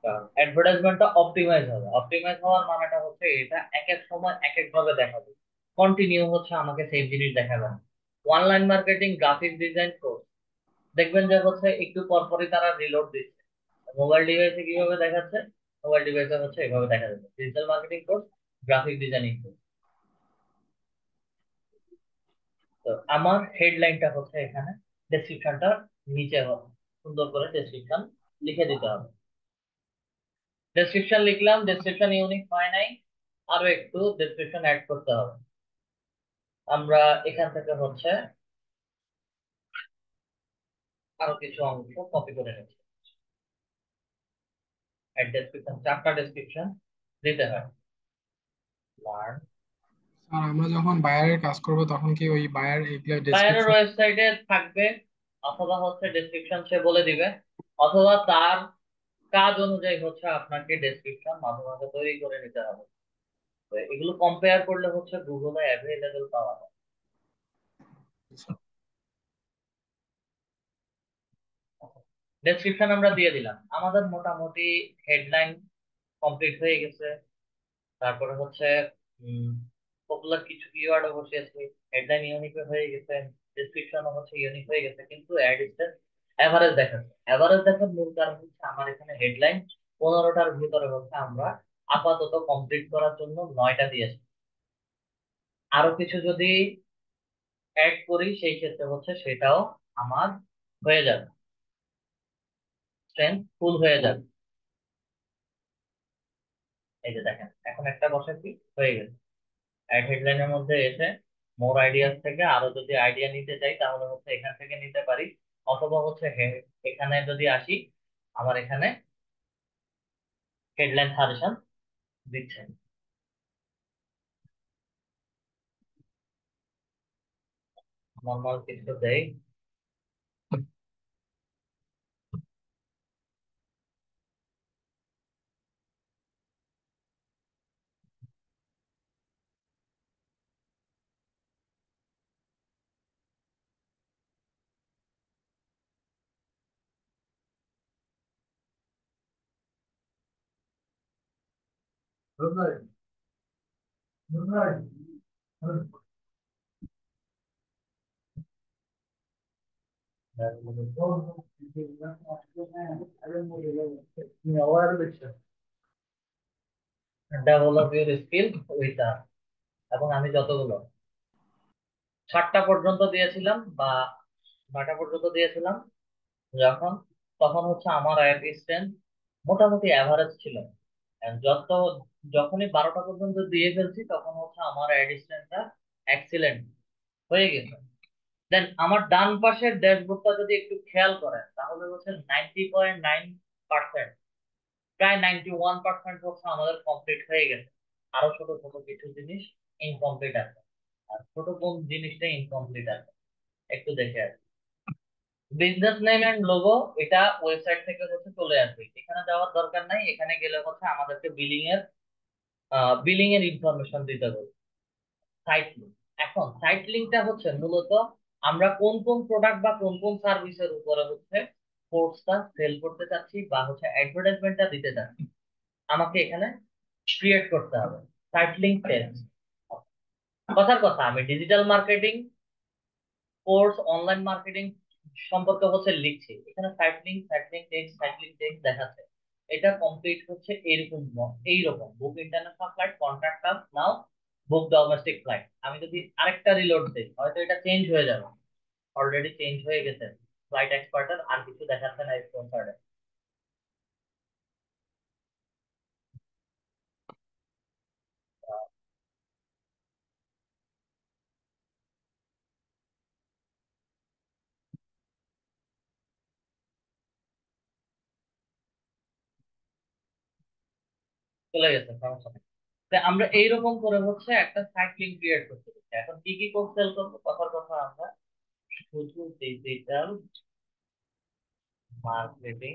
কারণ অ্যাডভার্টাইজমেন্টটা অপটিমাইজ হবে, অপটিমাইজ হওয়ার মানেটা হচ্ছে এটা এক এক সময় এক এক ভাবে দেখাবে, কন্টিনিউ হচ্ছে আমাকে সেম জিনিস দেখাবে না। Online marketing, graphic design course, দেখবেন যে হচ্ছে একটু পর পরই তারা রিলোড দিচ্ছে। মোবাইল ডিভাইসে কিভাবে দেখাচ্ছে, মোবাইল ডিভাইসে হচ্ছে এভাবে দেখা যাচ্ছে digital marketing course, graphic designing course. তো আমার হেডলাইনটা হচ্ছে এখানে, ডেসক্রিপশনটা নিচে হবে, সুন্দর করে ডেসক্রিপশন লিখে দিতে হবে। ডেসক্রিপশন লিখলাম, ডেসক্রিপশন ইউনিক হয় নাই, আরো একটু ডেসক্রিপশন অ্যাড করতে হবে। আমরা এখান থেকে হচ্ছে আরো কিছু অংশ কপি করে নিচ্ছি। অ্যাড ডেসক্রিপশন, 4টা ডেসক্রিপশন দিতে হয়। লার্ন, আর আমরা যখন বায়ারের কাজ করব তখন কি ওই বায়ার এগুলা বায়ারের ডেসক্রিপশন? ওয়েবসাইটে থাকবে, অথবা হচ্ছে ডেসক্রিপশন সে বলে দিবে, অথবা তার কাজ অনুযায়ী হচ্ছে আপনাকে ডেসক্রিপশন মাঝে মাঝে তৈরি করে নিতে হবে। তো এগুলো কম্পেয়ার করলে হচ্ছে গুগলে অ্যাভেলেবেল পাওয়া যায়। ডেসক্রিপশন আমরা দিয়ে দিলাম, আমাদের মোটামুটি হেডলাইন কমপ্লিট হয়ে গেছে। তারপরে হচ্ছে পপুলার কিছু কিওয়ার্ডও বসিয়েছি, হেডলাইন ইউনিক হয়ে গেছে, ডেসক্রিপশনও হচ্ছে ইউনিক হয়ে গেছে, কিন্তু অ্যাড ডিসটেন্স এভারেজ দেখাচ্ছে। এভারেজ দেখার মূল কারণ হচ্ছে আমার এখানে হেডলাইন 15টার ভিতরে হচ্ছে আমরা আপাতত কমপ্লিট করার জন্য 9টা দিয়েছি। আরো কিছু যদি অ্যাড করি সেই ক্ষেত্রে হচ্ছে সেটাও আমার হয়ে যাবে, স্ট্রেংথ ফুল হয়ে যাবে। এই যে দেখেন, এখন একটা বসাচ্ছি, হয়ে গেছে। অ্যাড হেডলাইনের মধ্যে এসে মোর আইডিয়াস থেকে আরো যদি আইডিয়া নিতে চাই তাহলে হচ্ছে এখান থেকে নিতে পারি, অথবা হচ্ছে এখানে যদি আসি, আমার এখানে হেডলাইন সাজেশন দিচ্ছে। নর্মাল কিছু দেই। ডেভেলপ ইউর স্কিল উইথ, এবং আমি যতগুলো 7টা পর্যন্ত দিয়েছিলাম বা 9টা পর্যন্ত দিয়েছিলাম যখন, তখন হচ্ছে আমার অ্যাসিস্ট্যান্ট মোটামুটি অ্যাভারেজ ছিল। And যখনই 12টা পর্যন্ত দিয়ে ফেলছি তখন হচ্ছে আমার অ্যাসিস্ট্যান্টটা এক্সিলেন্ট হয়ে গেছে। দেন আমার ডান পাশের ড্যাশবোর্ডটা যদি একটু খেয়াল করেন তাহলে হচ্ছে 90.9%, প্রায় 91% হচ্ছে আমাদের কমপ্লিট হয়ে গেছে। আরো ছোট ছোট কিছু জিনিস ইনকমপ্লিট আছে। আর ছোট কোন জিনিসটা ইনকমপ্লিট আছে একটু দেখে আসি। বিজনেস নেম এন্ড লোগো, এটা ওয়েবসাইট থেকে হচ্ছে চলে আসবে, এখানে যাওয়ার দরকার নাই। এখানে গেলে হচ্ছে আমাদেরকে বিলিং এর ইনফরমেশন দিতে হবে। সাইট লিঙ্ক, এখন সাইট লিঙ্কটা হচ্ছে মূলত আমরা কোন কোন প্রোডাক্ট বা কোন কোন সার্ভিসের উপরে হচ্ছে কোর্সটা সেল করতে চাচ্ছি বা হচ্ছে অ্যাডভার্টাইজমেন্টটা দিতে চাচ্ছি, আমাকে এখানে ক্রিয়েট করতে হবে সাইট লিঙ্ক পেজ। কথার কথা, আমি digital marketing course, online marketing সম্পর্কে হচ্ছে লিখছি, এখানে সাইট লিংক টেক্সট দেখাচ্ছে। এটা কমপ্লিট হচ্ছে এরকম এইরকম বুক ইন্টারন্যাশনাল ফ্লাইট, কন্ট্রাক্ট আস নাও, বুক ডোমেস্টিক ফ্লাইট। আমি যদি আরেকটা রিলোড দিই হয়তো এটা চেঞ্জ হয়ে যাবে, অলরেডি চেঞ্জ হয়ে গেছে। ফ্লাইট এক্সপার্টার আর কিছু দেখাচ্ছে না স্পন্সর্ডে। চলে গেছে, সমস্যা নেই। তো আমরা এইরকম করে হচ্ছে একটা সাইট লিংক ক্রিয়েট করতে পারছি। এখন কি কি কোর্স সেল করবো, কথার কথা আমরা শুধু ডিজিটাল মার্কেটিং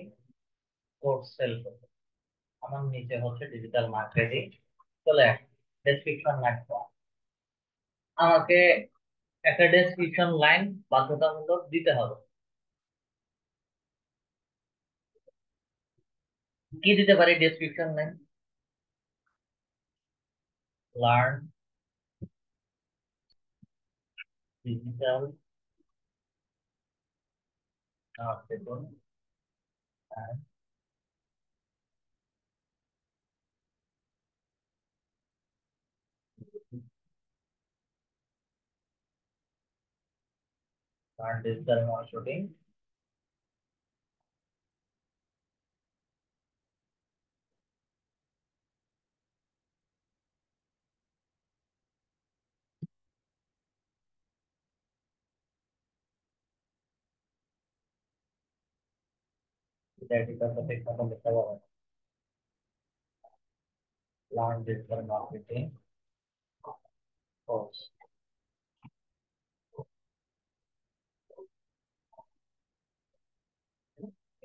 কোর্স সেল করবো। আমার নিচে হচ্ছে ডিজিটাল মার্কেটিং চলে আসে, ডেসক্রিপশন লাগবে আমাকে, একটা ডেসক্রিপশন লাইন বাধ্যতামূলক দিতে হবে। কি দিতে পারি description line? Learn digital marketing and learn digital marketing এটা ঠিক মতো লিখতে পারবো না। Learn digital marketing course.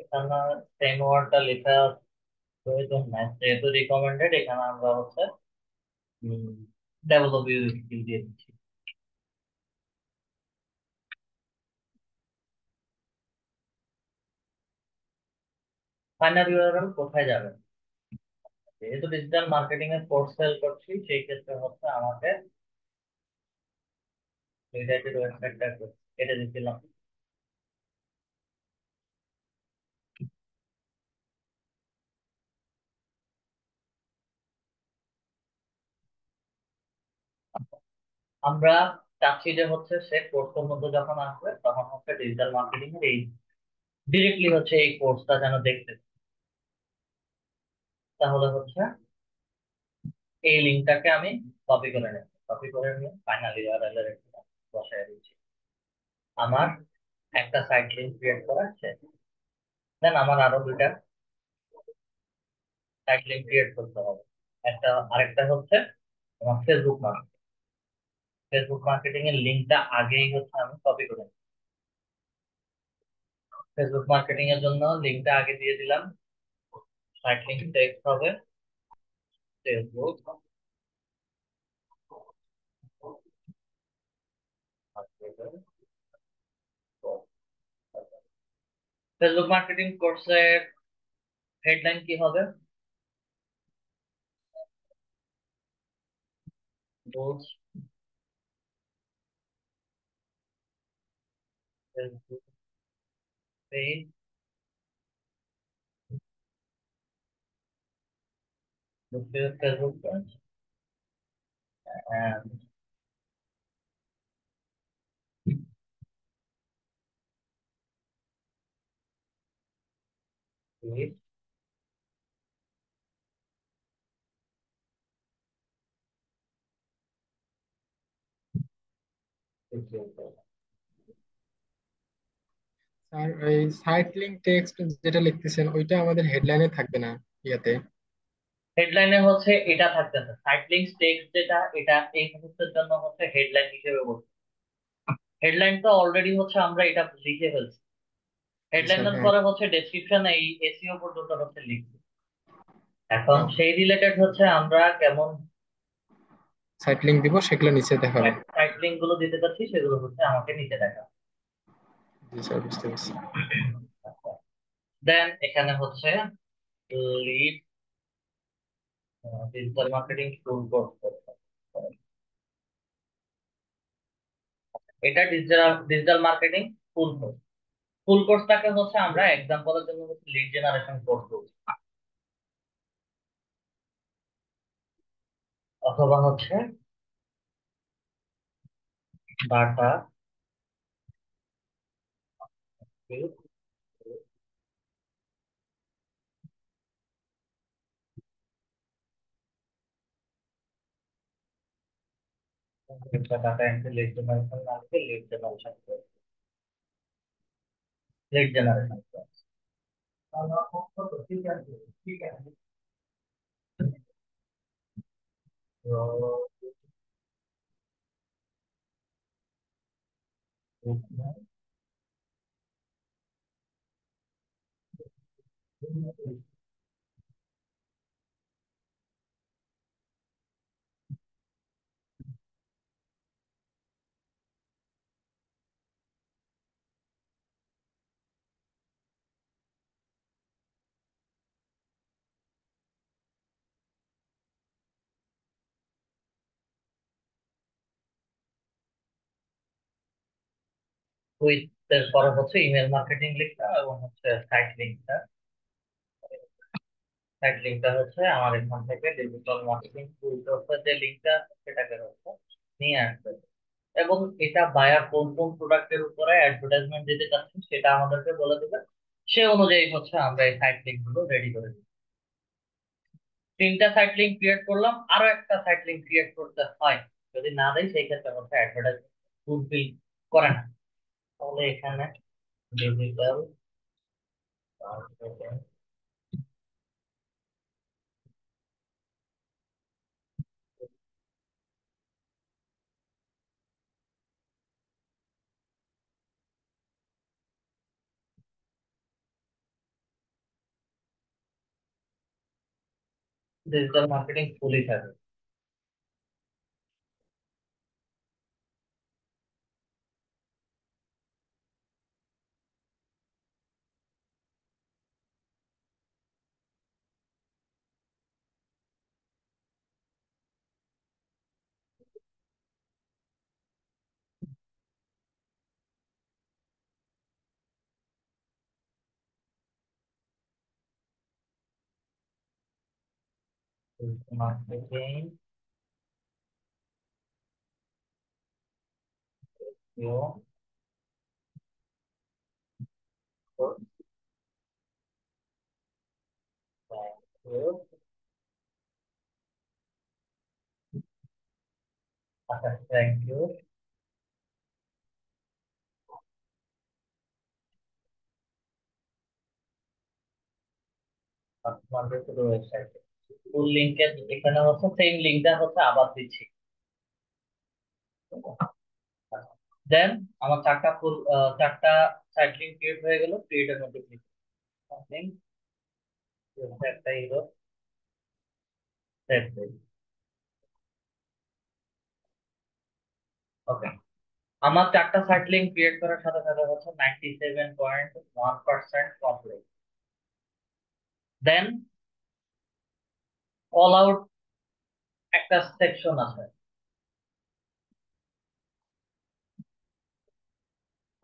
এখানে সেম ওয়ার্ডটা লেখা প্রয়োজন নাই, যেহেতু রিকমেন্ডেড এখানে আমরা হচ্ছে ডেভেলপ ইউর স্কিল দিয়ে দিচ্ছি। ফাইনাল ইউআরএল কোথায় যাবে? যেহেতু ডিজিটাল মার্কেটিং এর কোর্স সেল করছি, সেই ক্ষেত্রে হচ্ছে আমাকে রিলেটেড ওয়েবসাইটটা কেটে দিচ্ছিলাম। আমরা চাচ্ছি যে হচ্ছে সে কোর্সের মধ্যে যখন আসবে তখন হচ্ছে ডিজিটাল মার্কেটিং এর এই ডিরেক্টলি হচ্ছে এই কোর্সটা যেন দেখতে পায়। তাহলে হচ্ছে এই লিঙ্কটাকে আমি কপি করে নেব, কপি করে নিয়ে ফাইনাল ইউআরএল এর একটা বসায় দিচ্ছি। আমার একটা সাইট লিংক ক্রিয়েট করা আছে, দেন আমার আরো দুইটা সাইট লিংক ক্রিয়েট করতে হবে। আরেকটা হচ্ছে আমার ফেসবুক মার্কেটিং এর লিঙ্কটা আগেই হচ্ছে আমি কপি করে নিই। ফেসবুক মার্কেটিং এর জন্য লিঙ্কটা আগে দিয়ে দিলাম। সাইট লিংক টেক্সট হবে ফেসবুক ফেসবুক মার্কেটিং কোর্সের হেডলাইন কি হবে? Boost Facebook page, Facebook page and with pixel। আর এই সাইট লিংক টেক্সট যেটা লিখতেছেন ওইটা আমাদের হেডলাইনে থাকবে না ইয়াতে? হেডলাইনে হচ্ছে এটা থাকতেছে, সাইট লিংক টেক্সট যেটা, এটা এই মুহূর্তের জন্য হচ্ছে হেডলাইন হিসেবে বলছি। হেডলাইন তো অলরেডি হচ্ছে আমরা এটা লিখে ফেলছি। আচ্ছা, হেডলাইনের হ্যাঁ। পরে হচ্ছে ডেসক্রিপশন, এই এসইও পর্যন্ত হচ্ছে লিখছি। এখন সেই রিলেটেড হচ্ছে আমরা কেমন সাইট লিংক দিব সেগুলো নিচে দেখাবো। সাইট লিংক গুলো দিতে চাচ্ছি সেগুলো হচ্ছে আমাকে নিচে দেখা। জি স্যার, বুঝতে পারছি। দেন এখানে হচ্ছে lead digital marketing tool course. এটা digital digital marketing full course. Full কোর্সটাকে হচ্ছে আমরা এক্সাম্পলের জন্য হচ্ছে লিড জেনারেশন কোর্স বলছি, অথবা হচ্ছে data data entry lead generation, আসবে lead generation course, lead generation course. ঠিক আছে, ঠিক আছে। তো উইথ এর পরে হচ্ছে ইমেল মার্কেটিং লিঙ্কটা এবং হচ্ছে সাইট লিঙ্কটা হচ্ছে আমার এখান থেকে ডিজিটাল মার্কেটিং টুল যে লিঙ্কটা সেটাকে হচ্ছে নিয়ে আসবে। এবং এটা বায়ার কোন কোন প্রোডাক্টের উপরে অ্যাডভার্টাইজমেন্ট দিতে চাচ্ছে সেটা আমাদেরকে বলে দেবে। সে অনুযায়ী হচ্ছে আমরা এই সাইট লিঙ্ক গুলো রেডি করে দিই। তিনটা সাইট লিঙ্ক ক্রিয়েট করলাম, আরো একটা সাইট লিঙ্ক ক্রিয়েট করতে হয়। যদি না দেয় সেই ক্ষেত্রে হচ্ছে অ্যাডভার্টাইজমেন্ট ফুলফিল করে না। তাহলে এখানে ডিজিটাল ডিজিটাল মার্কেটিং ফুলই থাকে। মার্কেটিং আচ্ছা, থ্যাংক ইউ। আপনাদের শুধু ওয়েবসাইট ফুল লিঙ্কের এখানে হচ্ছে সেম লিঙ্কটা হচ্ছে আবার দিচ্ছি। দেন আমার চারটা ফুল চারটা সাইট লিঙ্ক ক্রিয়েট হয়ে গেল। ক্রিয়েটের মধ্যে ক্লিক লিঙ্ক একটা ইরো সেট দেই। ওকে, আমার চারটা সাইট লিঙ্ক ক্রিয়েট করার সাথে সাথে হচ্ছে 97.1% কমপ্লিট। দেন কল আউট একটা সেকশন আছে।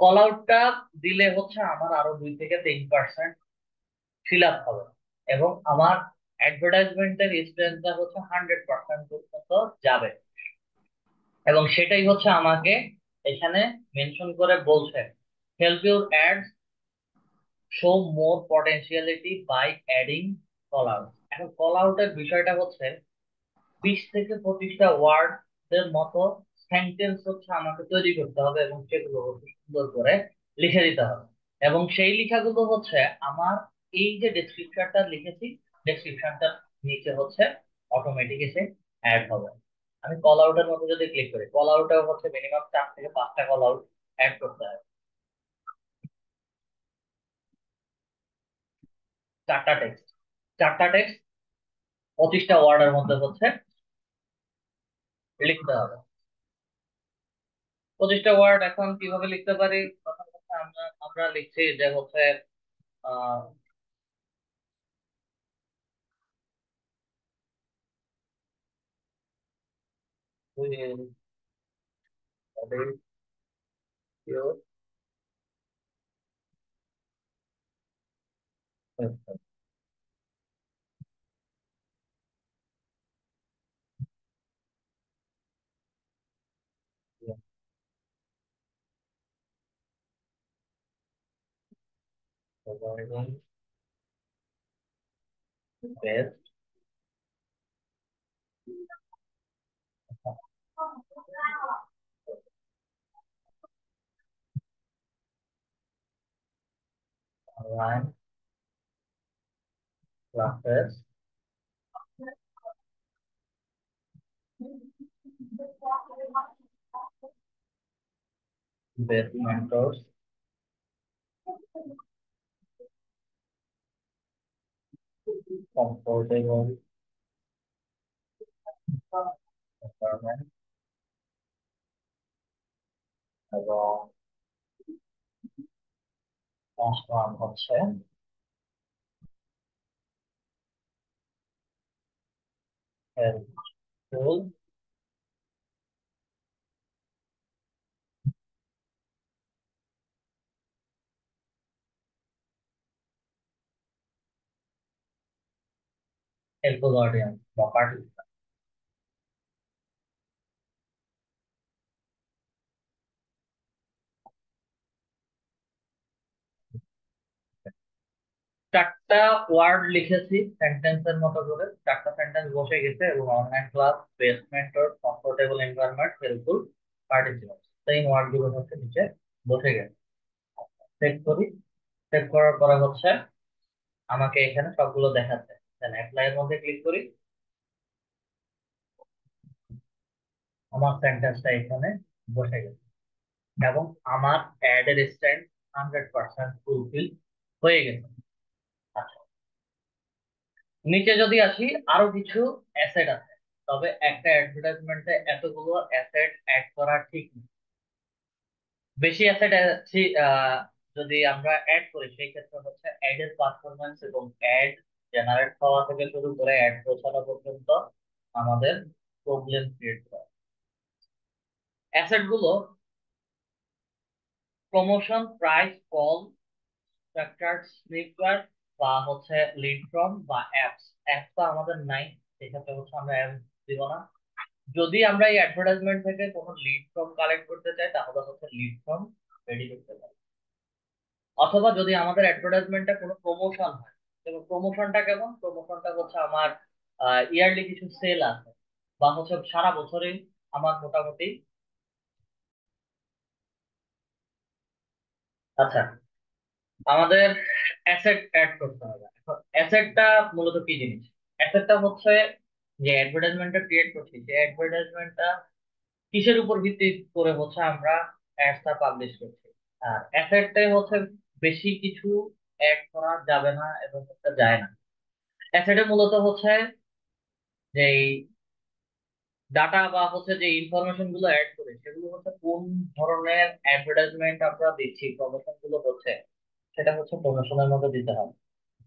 কল আউটটা দিলে হচ্ছে আমার আরো 2 থেকে 3% ফিল আপ হবে, এবং আমার অ্যাডভার্টাইজমেন্টের স্ট্রেংথটা হচ্ছে 100% পর্যন্ত যাবে। এবং সেটাই হচ্ছে আমাকে এখানে মেনশন করে বলছে, help your ads show more potentiality by adding call out. এখন কল আউটের বিষয়টা হচ্ছে 20 থেকে 25টা ওয়ার্ড এর মতো সেন্টেন্স হচ্ছে আমাকে তৈরি করতে হবে, এবং সেগুলো হচ্ছে সুন্দর করে লিখে দিতে হবে। এবং সেই লেখাগুলো হচ্ছে আমার এই যে ডেসক্রিপশনটা লিখেছি, ডেসক্রিপশনটার নিচে হচ্ছে অটোমেটিক এসে অ্যাড হবে। আমি কল আউটের মধ্যে যদি ক্লিক করি, কল আউটে হচ্ছে মিনিমাম 4 থেকে 5টা কল আউট অ্যাড করতে হবে। 4টা টেক্সট, 4টা টেক্সট 25টা ওয়ার্ডের মধ্যে হচ্ছে লিখতে হবে। 25টা ওয়ার্ড এখন কিভাবে লিখতে পারি? প্রথম কথা, আমরা আমরা লিখছি যে হচ্ছে আহ will edit your website. Yeah, providing best online classes, best mentors, comfortable environment, এবং অষ্টম হচ্ছে helpful helpful audience বা participant। চারটা ওয়ার্ড লিখেছি সেন্টেন্সের মতো করে, চারটা সেন্টেন্স বসে গেছে, এবং online class, best mentor, comfortable environment, helpful participant, সেই ওয়ার্ড গুলো হচ্ছে নিচে বসে গেছে। সেভ করি। সেভ করার পরে হচ্ছে আমাকে এখানে সবগুলো দেখাচ্ছে। দেন অ্যাপ্লাই এর মধ্যে ক্লিক করি, আমার সেন্টেন্সটা এখানে বসে গেছে এবং আমার অ্যাড এর স্ট্যান্ড 100% ফুলফিল হয়ে গেছে। আচ্ছা, নিচে যদি আসি, আরো কিছু অ্যাসেট আছে, তবে একটা অ্যাডভার্টাইজমেন্টে এতগুলো অ্যাসেট অ্যাড করা ঠিক না। বেশি অ্যাসেট যদি আমরা অ্যাড করি সেই ক্ষেত্রে হচ্ছে অ্যাড এর পারফরমেন্স এবং অ্যাড জেনারেট হওয়া থেকে শুরু করে অ্যাড পৌঁছানো পর্যন্ত আমাদের প্রবলেম ক্রিয়েট করে। অ্যাসেট গুলো promotion, price, call, structured sniffer বা হচ্ছে লিড ফ্রম বা অ্যাপস। অ্যাপস তো আমাদের নাই, সেক্ষেত্রে হচ্ছে আমরা অ্যাপস দিব না। যদি আমরা এই অ্যাডভার্টাইজমেন্ট থেকে কোনো লিড ফ্রম কালেক্ট করতে চাই তাহলে হচ্ছে লিড ফ্রম রেডি করতে পারি। অথবা যদি আমাদের অ্যাডভার্টাইজমেন্টটা কোনো প্রমোশন হয়, এবং প্রমোশনটা কেমন, প্রমোশনটা হচ্ছে আমার ইয়ারলি কিছু সেল আছে বা হচ্ছে সারা বছরে আমার মোটামুটি। আচ্ছা, আমাদের অ্যাসেট অ্যাড করতে হবে। এখন অ্যাসেটটা মূলত কি জিনিস? অ্যাসেটটা হচ্ছে যে অ্যাডভার্টাইজমেন্টটা ক্রিয়েট করছি, যে অ্যাডভার্টাইজমেন্টটা কিসের উপর ভিত্তি করে হচ্ছে আমরা অ্যাডটা পাবলিশ করছি। আর অ্যাসেটে হচ্ছে বেশি কিছু অ্যাড করা যাবে না এবং হচ্ছে যায় না। অ্যাসেটে মূলত হচ্ছে যে ডাটা বা হচ্ছে যে ইনফরমেশন গুলো অ্যাড করে সেগুলো হচ্ছে কোন ধরনের অ্যাডভার্টাইজমেন্ট আমরা দিচ্ছি, প্রমোশন গুলো হচ্ছে, সেটা হচ্ছে প্রমোশনের মধ্যে দিতে হবে।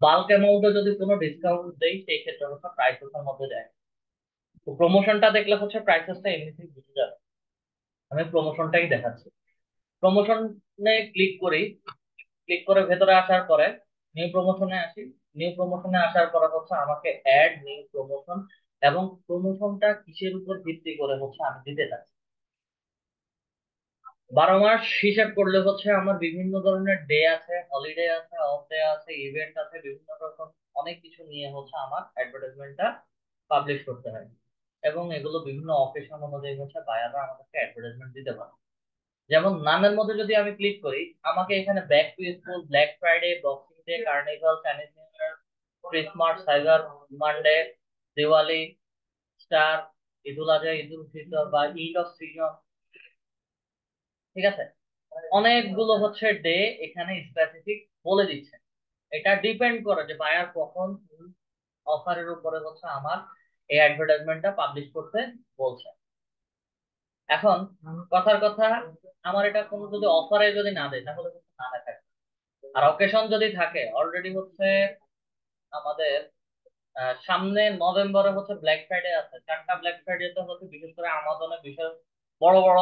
বাল্ক অ্যামাউন্টে যদি কোনো ডিসকাউন্ট দেই সেই ক্ষেত্রে হচ্ছে প্রাইসেসের মধ্যে যায়। তো প্রমোশনটা দেখলে হচ্ছে প্রাইসেসটা এমনিতেই বুঝে যাবে। আমি প্রমোশনটাই দেখাচ্ছি। প্রমোশনে ক্লিক করি, ক্লিক করে ভেতরে আসার পরে নিউ প্রমোশনে আসি। নিউ প্রমোশনে আসার পরে হচ্ছে আমাকে অ্যাড নিউ প্রমোশন, এবং প্রমোশনটা কিসের উপর ভিত্তি করে হচ্ছে আমি দিতে চাচ্ছি। 12 মাস হিসাব করলে হচ্ছে আমার বিভিন্ন ধরনের ডে আছে, হলিডে আছে, অফ ডে আছে, ইভেন্ট আছে, বিভিন্ন রকম অনেক কিছু নিয়ে হচ্ছে আমার অ্যাডভার্টাইজমেন্টটা পাবলিশ করতে হয়। এবং এগুলো বিভিন্ন অকেশন অনুযায়ী হচ্ছে বায়াররা আমাদেরকে অ্যাডভার্টাইজমেন্ট দিতে পারে। যেমন নামের মধ্যে যদি আমি ক্লিক করি, আমাকে এখানে back to school, Black Friday, Boxing Day, carnival, Chinese New Year, Christmas, Cyber Monday, Diwali, star, Eidul Azha, Eidul Fitr বা ঈদ অফ সিজন, ঠিক আছে, অনেকগুলো হচ্ছে ডে এখানে স্পেসিফিক বলে দিচ্ছে। এটা ডিপেন্ড করে যে বায়ার কখন অফারের উপরে হচ্ছে আমার এই অ্যাডভার্টাইজমেন্টটা পাবলিশ করতে বলছে। এখন কথার কথা, আমার এটা কোনো যদি অফারে যদি না দেয় তাহলে কিন্তু না লেখা থাকে। আর অকেশন যদি থাকে অলরেডি হচ্ছে আমাদের সামনে নভেম্বরে হচ্ছে ব্ল্যাক ফ্রাইডে আছে, 4টা ব্ল্যাক ফ্রাইডে তো হচ্ছে বিশেষ করে আমাজনে বিশেষ বড় বড়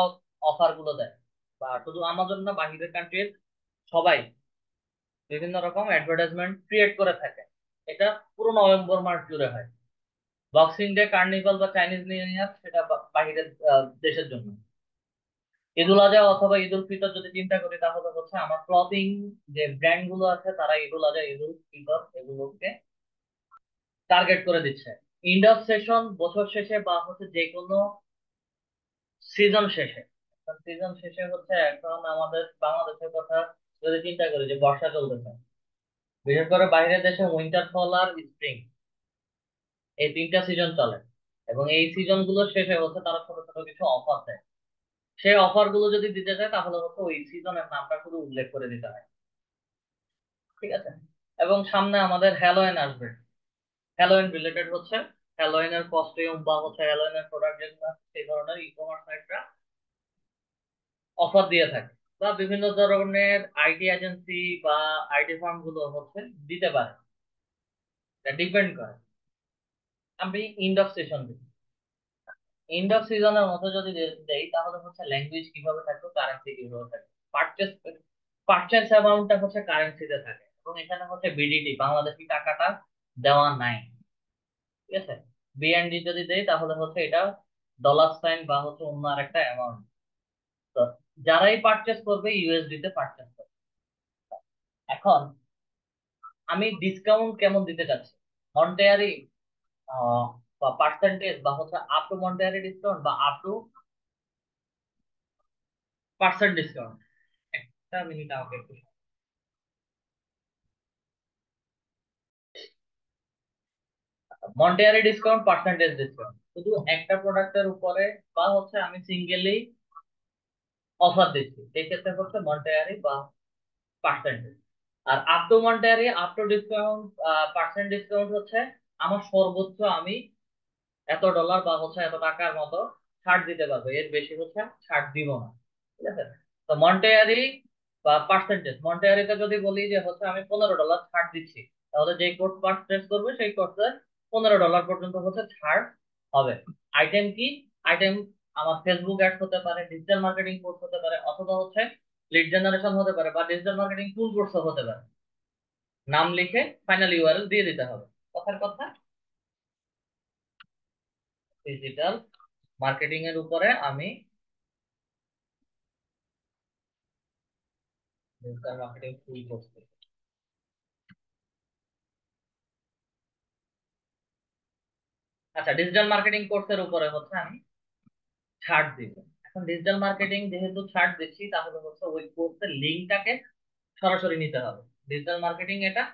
অফার গুলো দেয়। বা শুধু আমাজন না, বাহিরের কান্ট্রির সবাই বিভিন্ন রকম অ্যাডভার্টাইজমেন্ট ক্রিয়েট করে থাকে। এটা পুরো নভেম্বর মাস জুড়ে হয়। বক্সিং ডে, কার্নিভাল বা চাইনিজ নিউ ইয়ার সেটা বাহিরের দেশের জন্য। ঈদুল আজহা অথবা ঈদুল ফিতর যদি চিন্তা করি তাহলে হচ্ছে আমার ক্লথিং যে ব্র্যান্ড গুলো আছে তারা ঈদুল আজহা, ঈদুল ফিতর এগুলোকে টার্গেট করে দিচ্ছে। এন্ড অফ সেশন বছর শেষে বা হচ্ছে যে কোনো সিজন শেষে। সিজন শেষে হচ্ছে এখন আমাদের বাংলাদেশের কথা যদি চিন্তা করি, যে বর্ষা চলতেছে, বিশেষ করে বাইরের দেশে উইন্টার, ফল আর স্প্রিং, এই 3টা সিজন চলে। এবং এই সিজন গুলো শেষে হচ্ছে তারা ছোট ছোট কিছু অফার দেয়। সেই অফার গুলো যদি দিতে চায় তাহলে হচ্ছে ওই সিজনের নামটা শুধু উল্লেখ করে দিতে হয়, ঠিক আছে। এবং সামনে আমাদের হ্যালোয়েন আসবে। হ্যালোয়েন রিলেটেড হচ্ছে হ্যালোয়েনের কস্টিউম বা হচ্ছে হ্যালোয়েনের প্রোডাক্ট যেগুলো আছে, সেই ধরনের ই কমার্স সাইটরা অফার দিয়ে থাকে। বা বিভিন্ন ধরনের আইটি এজেন্সি বা আইটি ফার্ম গুলো হচ্ছে দিতে পারে, ডিপেন্ড করে। আমি এন্ড অফ সেশন দিই। এন্ড অফ সিজনের মধ্যে যদি দেই তাহলে হচ্ছে ল্যাঙ্গুয়েজ কিভাবে থাকবে, কারেন্সি কিভাবে থাকবে, পারচেস পারচেস অ্যামাউন্টটা হচ্ছে কারেন্সিতে থাকে এবং এখানে হচ্ছে বিডিটি বাংলাদেশি টাকাটা দেওয়া নাই, ঠিক আছে। বিএনডি যদি দেই তাহলে হচ্ছে এটা ডলার সাইন বা হচ্ছে অন্য আরেকটা অ্যামাউন্ট। তো যারাই পারচেস করবে ইউএসডি তে পারচেস করবে। এখন আমি ডিসকাউন্ট কেমন দিতে চাচ্ছি, মন্টেয়ারি বা পার্সেন্টেজ বা হচ্ছে আপ টু মন্টেয়ারি ডিসকাউন্ট বা আপ টু পার্সেন্ট ডিসকাউন্ট। একটা মিনিট আমাকে একটু মন্টেয়ারি ডিসকাউন্ট, পার্সেন্টেজ ডিসকাউন্ট শুধু একটা প্রোডাক্টের উপরে বা হচ্ছে আমি সিঙ্গেলি অফার দিচ্ছি, সেই ক্ষেত্রে হচ্ছে মন্টেয়ারি বা পার্সেন্টেজ। আর up to monetary, up to discount, percent discount হচ্ছে আমার সর্বোচ্চ আমি এত ডলার বা হচ্ছে এত টাকার মতো ছাড় দিতে পারবো, এর বেশি হচ্ছে ছাড় দিব না। ঠিক আছে? তো মন্টেয়ারি বা পার্সেন্টেজ, মন্টেয়ারিতে যদি বলি যে হচ্ছে আমি $15 ছাড় দিচ্ছি, তাহলে যে কোড পারচেজ করবে সেই কোর্সে $15 পর্যন্ত হচ্ছে ছাড় হবে। আইটেম কি? আইটেম আমার ফেসবুক অ্যাডস হতে পারে, ডিজিটাল মার্কেটিং কোর্স হতে পারে, অথবা হচ্ছে লিড জেনারেশন হতে পারে, বা ডিজিটাল মার্কেটিং টুল কোর্সও হতে পারে। নাম লিখে ফাইনাল ইউআরএল দিয়ে দিতে হবে। কথার কথা, ডিজিটাল মার্কেটিং এর উপরে আমি ডিজিটাল মার্কেটিং টুল করছি। আচ্ছা, ডিজিটাল মার্কেটিং কোর্সের উপরে হচ্ছে আমি ছাড় দিব। এখন ডিজিটাল মার্কেটিং যেহেতু ছাড় দিচ্ছি, তাহলে হচ্ছে ওই কোর্সের লিঙ্কটাকে সরাসরি নিতে হবে। ডিজিটাল মার্কেটিং এটা,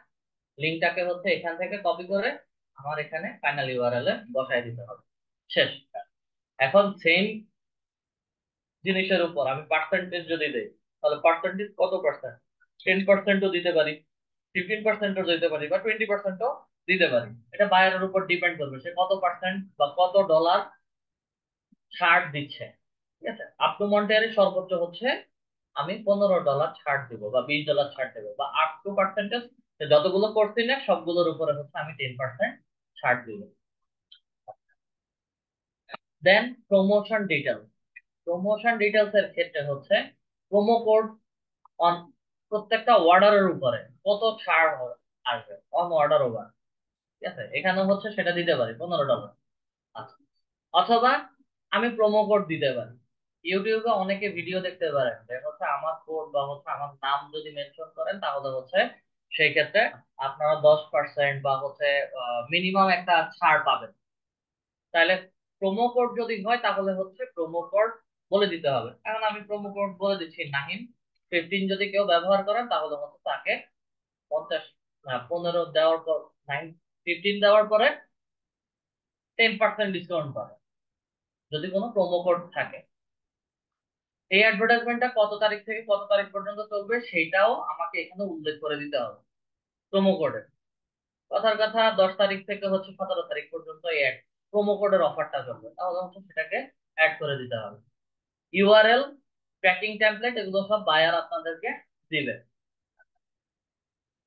লিঙ্কটাকে হচ্ছে এখান থেকে কপি করে আমার এখানে ফাইনাল ইউআরএল এ বসায় দিতে হবে। শেষ। এখন সেম জিনিসের উপর আমি পার্সেন্টেজ যদি দেই, তাহলে পার্সেন্টেজ কত পার্সেন্ট? 10%ও দিতে পারি, 15%ও দিতে পারি, বা 20%ও দিতে পারি। এটা বায়ারের উপর ডিপেন্ড করবে সে কত পার্সেন্ট বা কত ডলার ছাড় দিচ্ছে। ঠিক আছে? আপ টু মন্টেয়ারি সর্বোচ্চ হচ্ছে আমি $15 ছাড় দিব বা $20 ছাড় দেবো, বা আপ টু পার্সেন্টেজ যতগুলো করছি না সবগুলোর উপরে হচ্ছে আমি 10% ছাড় দিব। দেন প্রমোশন ডিটেল। প্রমোশন ডিটেলস এর ক্ষেত্রে হচ্ছে প্রোমো কোড অন প্রত্যেকটা অর্ডারের উপরে কত ছাড় আসবে অন অর্ডার ওভার। ঠিক আছে? এখানে হচ্ছে সেটা দিতে পারি $15। আচ্ছা, অথবা আমি প্রোমো কোড দিতে পারি। ইউটিউবে অনেকে ভিডিও দেখতে পারেন যে হচ্ছে আমার কোড বা হচ্ছে আমার নাম যদি মেনশন করেন, তাহলে হচ্ছে সেই ক্ষেত্রে আপনারা 10% বা হচ্ছে মিনিমাম একটা ছাড় পাবেন। তাহলে প্রোমো কোড যদি হয় তাহলে হচ্ছে প্রোমো কোড বলে দিতে হবে। এখন আমি প্রোমো কোড বলে দিচ্ছি নাহিম 15। যদি কেউ ব্যবহার করেন তাহলে হচ্ছে তাকে 50, 15 দেওয়ার পর, 15 দেওয়ার পরে 10% ডিসকাউন্ট পাবে যদি কোনো প্রোমো কোড থাকে। এই অ্যাডভার্টাইজমেন্টটা কত তারিখ থেকে কত তারিখ পর্যন্ত চলবে সেটাও আমাকে এখানে উল্লেখ করে দিতে হবে প্রোমো কোডে। কথার কথা, 10 তারিখ থেকে হচ্ছে 17 তারিখ পর্যন্ত এই প্রোমো কোডের অফারটা চলবে, তাহলে হচ্ছে সেটাকে অ্যাড করে দিতে হবে। ইউআরএল, ট্র্যাকিং টেমপ্লেট, এগুলো সব বায়ার আপনাদেরকে দিবে।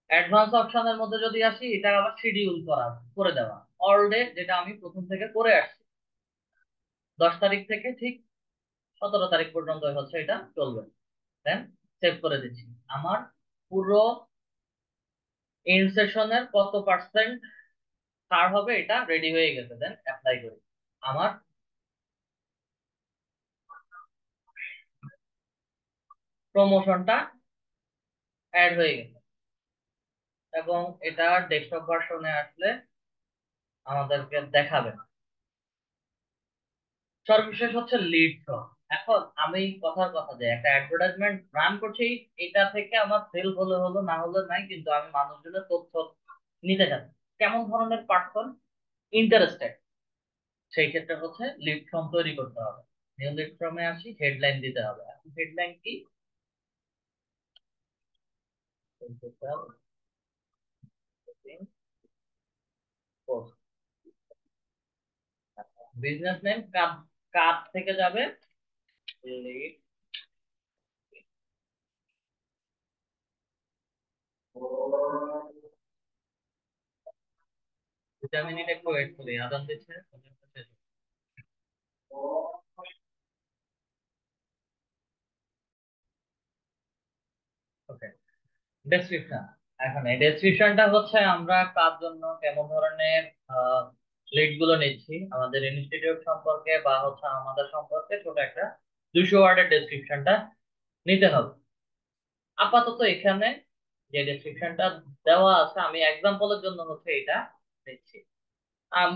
অ্যাডভান্স অপশনের মধ্যে যদি আসি, এটা আবার শিডিউল করা, করে দেওয়া অল ডে, যেটা আমি প্রথম থেকে করে আসছি। 10 তারিখ থেকে ঠিক 17 তারিখ পর্যন্ত হচ্ছে এটা চলবে। দেন সেভ করে দিচ্ছি। আমার পুরো এন্ড সেশনের কত পার্সেন্ট ছাড় হবে এটা রেডি হয়ে গেছে। দেন অ্যাপ্লাই করি। আমার প্রমোশনটা অ্যাড হয়ে গেছে, এবং এটা ডেস্কটপ ভার্সনে আসলে আমাদেরকে দেখাবে। সর্বশেষ হচ্ছে লিড ফ্রম। এখন আমি কথার কথা যে একটা অ্যাডভার্টাইজমেন্ট রান করছি, এটা থেকে আমার সেল হলে হলো, না হলে নাই, কিন্তু আমি মানুষজনের তথ্য নিতে চাচ্ছি কেমন ধরনের পার্সন ইন্টারেস্টেড। সেই ক্ষেত্রে হচ্ছে লিড ফর্ম তৈরি করতে হবে। নিউ লিড ফর্মে আসি, হেডলাইন দিতে হবে। হেডলাইন কি? বিজনেস নেম কাপ, কাপ থেকে যাবে লিড। দুটা মিনিট একটু ওয়েট করি, আদান দিচ্ছে। ওকে, ডেসক্রিপশন। এখন এই ডেসক্রিপশনটা হচ্ছে আমরা কার জন্য কেমন ধরনের লিড গুলো নিচ্ছি, আমাদের ইনস্টিটিউট সম্পর্কে বা হচ্ছে আমাদের সম্পর্কে ছোট একটা 200 ওয়ার্ডের ডেসক্রিপশনটা নিতে হবে। আপাতত এখানে যে ডেসক্রিপশনটা দেওয়া আছে, আমি এক্সাম্পলের জন্য হচ্ছে এটা দিচ্ছি।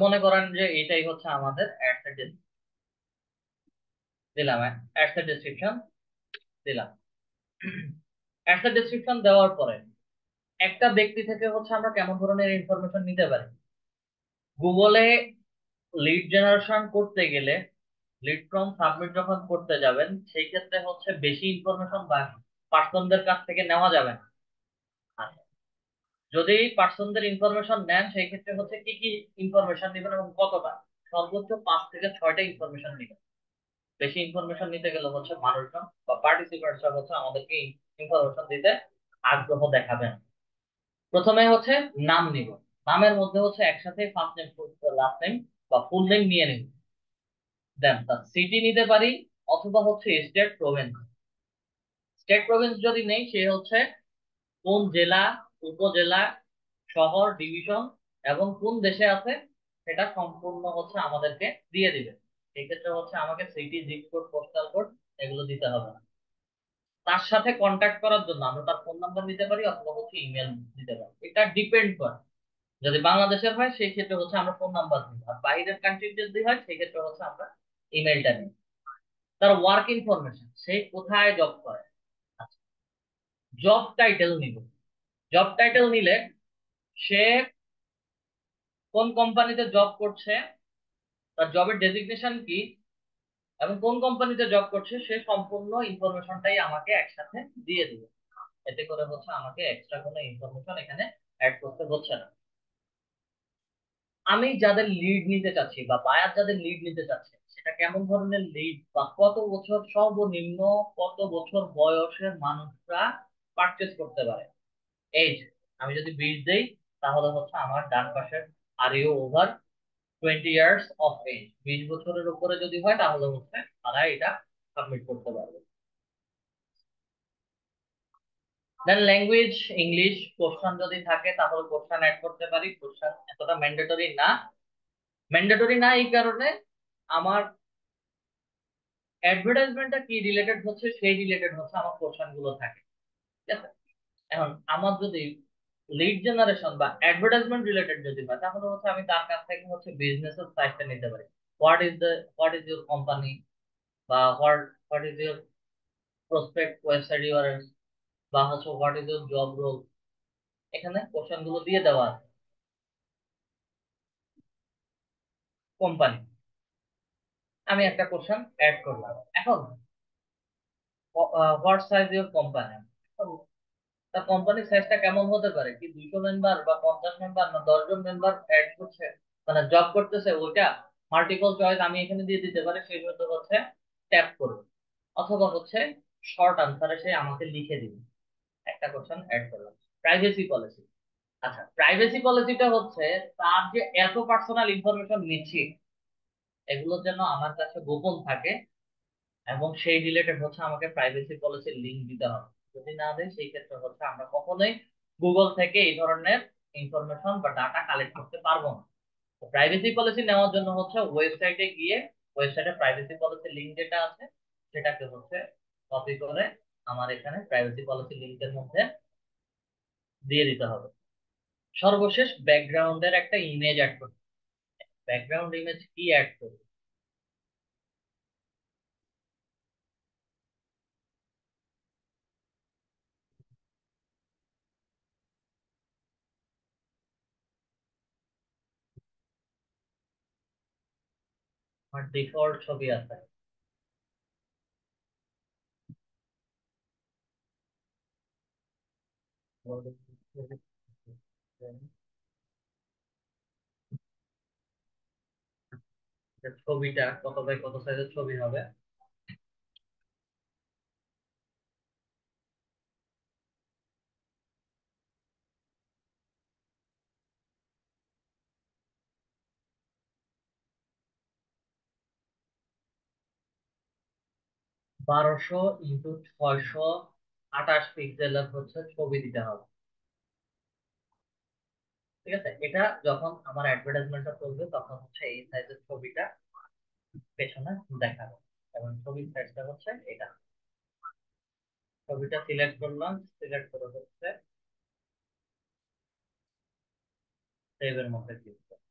মনে করেন যে এটাই হচ্ছে আমাদের অ্যাডস এর দিলাম, অ্যাডস এর ডেসক্রিপশন দিলাম। অ্যাডস এর ডেসক্রিপশন দেওয়ার পরে একটা ব্যক্তি থেকে হচ্ছে আমরা কেমন ধরনের ইনফরমেশন নিতে পারি। গুগলে লিড জেনারেশন করতে গেলে, লিড ফর্ম সাবমিট যখন করতে যাবেন, সেই ক্ষেত্রে হচ্ছে বেশি ইনফরমেশন বা পার্সনদের কাছ থেকে নেওয়া যাবে না। আর যদি পার্সনদের ইনফরমেশন নেন, সেই ক্ষেত্রে হচ্ছে কি কি ইনফরমেশন নেবেন এবং কতটা, সর্বোচ্চ 5 থেকে 6টা ইনফরমেশন নেবেন। বেশি ইনফরমেশন নিতে গেলে হচ্ছে মানুষজন বা পার্টিসিপেন্টসরা হচ্ছে আমাদেরকে ইনফরমেশন দিতে আগ্রহ দেখাবেন। প্রথমে হচ্ছে নাম নিব। নামের মধ্যে হচ্ছে একসাথে ফার্স্ট নেম, লাস্ট নেম বা ফুল নেম নিয়ে নিব। দেন তার সিটি নিতে পারি, অথবা হচ্ছে স্টেট প্রভিন্স। স্টেট প্রভিন্স যদি নেই, সে হচ্ছে কোন জেলা, উপজেলা, শহর, ডিভিশন এবং কোন দেশে আছে, সেটা সম্পূর্ণ হচ্ছে আমাদেরকে দিয়ে দিবে। এই ক্ষেত্রে হচ্ছে আমাকে city, zip code, postal code এগুলো দিতে হবে না। তার সাথে কন্ট্যাক্ট করার জন্য আমরা তার ফোন নাম্বার দিতে পারি অথবা হচ্ছে ইমেল দিতে পারি, এটা ডিপেন্ড করে। যদি বাংলাদেশের হয় সেই ক্ষেত্রে হচ্ছে আমরা ফোন নাম্বার দিই, আর বাইরের কান্ট্রির যদি হয় সেই ক্ষেত্রে হচ্ছে আমরা ইমেলটা নিই। তার ওয়ার্ক ইনফরমেশন, সে কোথায় জব করে। জব টাইটেল নিব। জব টাইটেল নিলে সে কোন কোম্পানিতে জব করছে, তার জবের ডেজিগনেশন কি, এবং কোন কোম্পানিতে জব করছে, সে সম্পূর্ণ ইনফরমেশনটাই আমাকে একসাথে দিয়ে দিবে। এতে করে হচ্ছে আমাকে এক্সট্রা কোনো ইনফরমেশন এখানে অ্যাড করতে হচ্ছে না। আমি যাদের লিড নিতে চাচ্ছি বা বায়ার যাদের লিড নিতে চাচ্ছে, সেটা কেমন ধরনের লিড বা কত বছর, সর্বনিম্ন কত বছর বয়সের মানুষরা পারচেস করতে পারে। এজ, আমি যদি 20 দেই, তাহলে হচ্ছে আমার ডান পাশের are you over 20 years of age, 20 বছরের উপরে যদি হয় তাহলে হচ্ছে তারা এটা সাবমিট করতে পারবে। দেন ল্যাঙ্গুয়েজ, ইংলিশ। কোশ্চেন যদি থাকে তাহলে কোশ্চেন অ্যাড করতে পারি, কোশ্চেন এতটা ম্যান্ডেটরি না। ম্যান্ডেটরি না এই কারণে, আমার অ্যাডভার্টাইজমেন্টটা কি রিলেটেড হচ্ছে সেই রিলেটেড হচ্ছে আমার কোশ্চেন গুলো থাকে। ঠিক আছে। এখন আমার যদি লিড জেনারেশন বা অ্যাডভার্টাইজমেন্ট রিলেটেড যদি হয়, তাহলে হচ্ছে আমি তার কাছ থেকে হচ্ছে বিজনেসের সাইডটা নিতে পারি। হোয়াট ইজ ইউর কোম্পানি, বা what is your prospect website URL, বা হচ্ছে what is your job role. এখানে কোশ্চেন গুলো দিয়ে দেওয়া আছে। কোম্পানি, আমি একটা কোশ্চেন অ্যাড করলাম। এখন হোয়াট সাইজ ইউর কোম্পানি, তার কোম্পানির সাইজটা কেমন হতে পারে, কি 200 মেম্বার বা 50 মেম্বার না 10 জন মেম্বার অ্যাড করছে, মানে জব করতেছে ওইটা। মাল্টিপল চয়েস আমি এখানে দিয়ে দিতে পারি, সেই মতো হচ্ছে ট্যাপ করবে। অথবা হচ্ছে শর্ট আনসারে সে আমাকে লিখে দিবে। একটা কোশ্চেন অ্যাড করলাম। Privacy policy. আচ্ছা, প্রাইভেসি পলিসিটা হচ্ছে তার যে এত পার্সোনাল ইনফরমেশন নিচ্ছি, এগুলো যেন আমার কাছে গোপন থাকে, এবং সেই রিলেটেড হচ্ছে আমাকে প্রাইভেসি পলিসির লিংক দিতে হবে। যদি না দেয়, সেই ক্ষেত্রে হচ্ছে আমরা কখনোই গুগল থেকে এই ধরনের ইনফরমেশন বা ডাটা কালেক্ট করতে পারবো না। প্রাইভেসি পলিসি নেওয়ার জন্য হচ্ছে ওয়েবসাইটে গিয়ে, ওয়েবসাইটে প্রাইভেসি পলিসি লিংক যেটা আছে সেটাকে হচ্ছে কপি করে আমার এখানে প্রাইভেসি পলিসি লিংকের মধ্যে দিয়ে দিতে হবে। সর্বশেষ ব্যাকগ্রাউন্ডের একটা ইমেজ অ্যাড করতে। ব্যাকগ্রাউন্ড ইমেজ কি অ্যাড করব? আমার ডিফল্ট ছবি আছে। ছবিটা কত বাই কত সাইজের ছবি হবে? 1200 × 628 হচ্ছে ছবি দিতে হবে। ঠিক আছে, এটা যখন আমার অ্যাডভার্টাইজমেন্টটা চলবে তখন হচ্ছে এই সাইজের ছবিটা পেছনে দেখাবে, এবং ছবির সাইজটা হচ্ছে এটা। ছবিটা সিলেক্ট করলাম, সিলেক্ট করে হচ্ছে সেভের মধ্যে ক্লিক করব।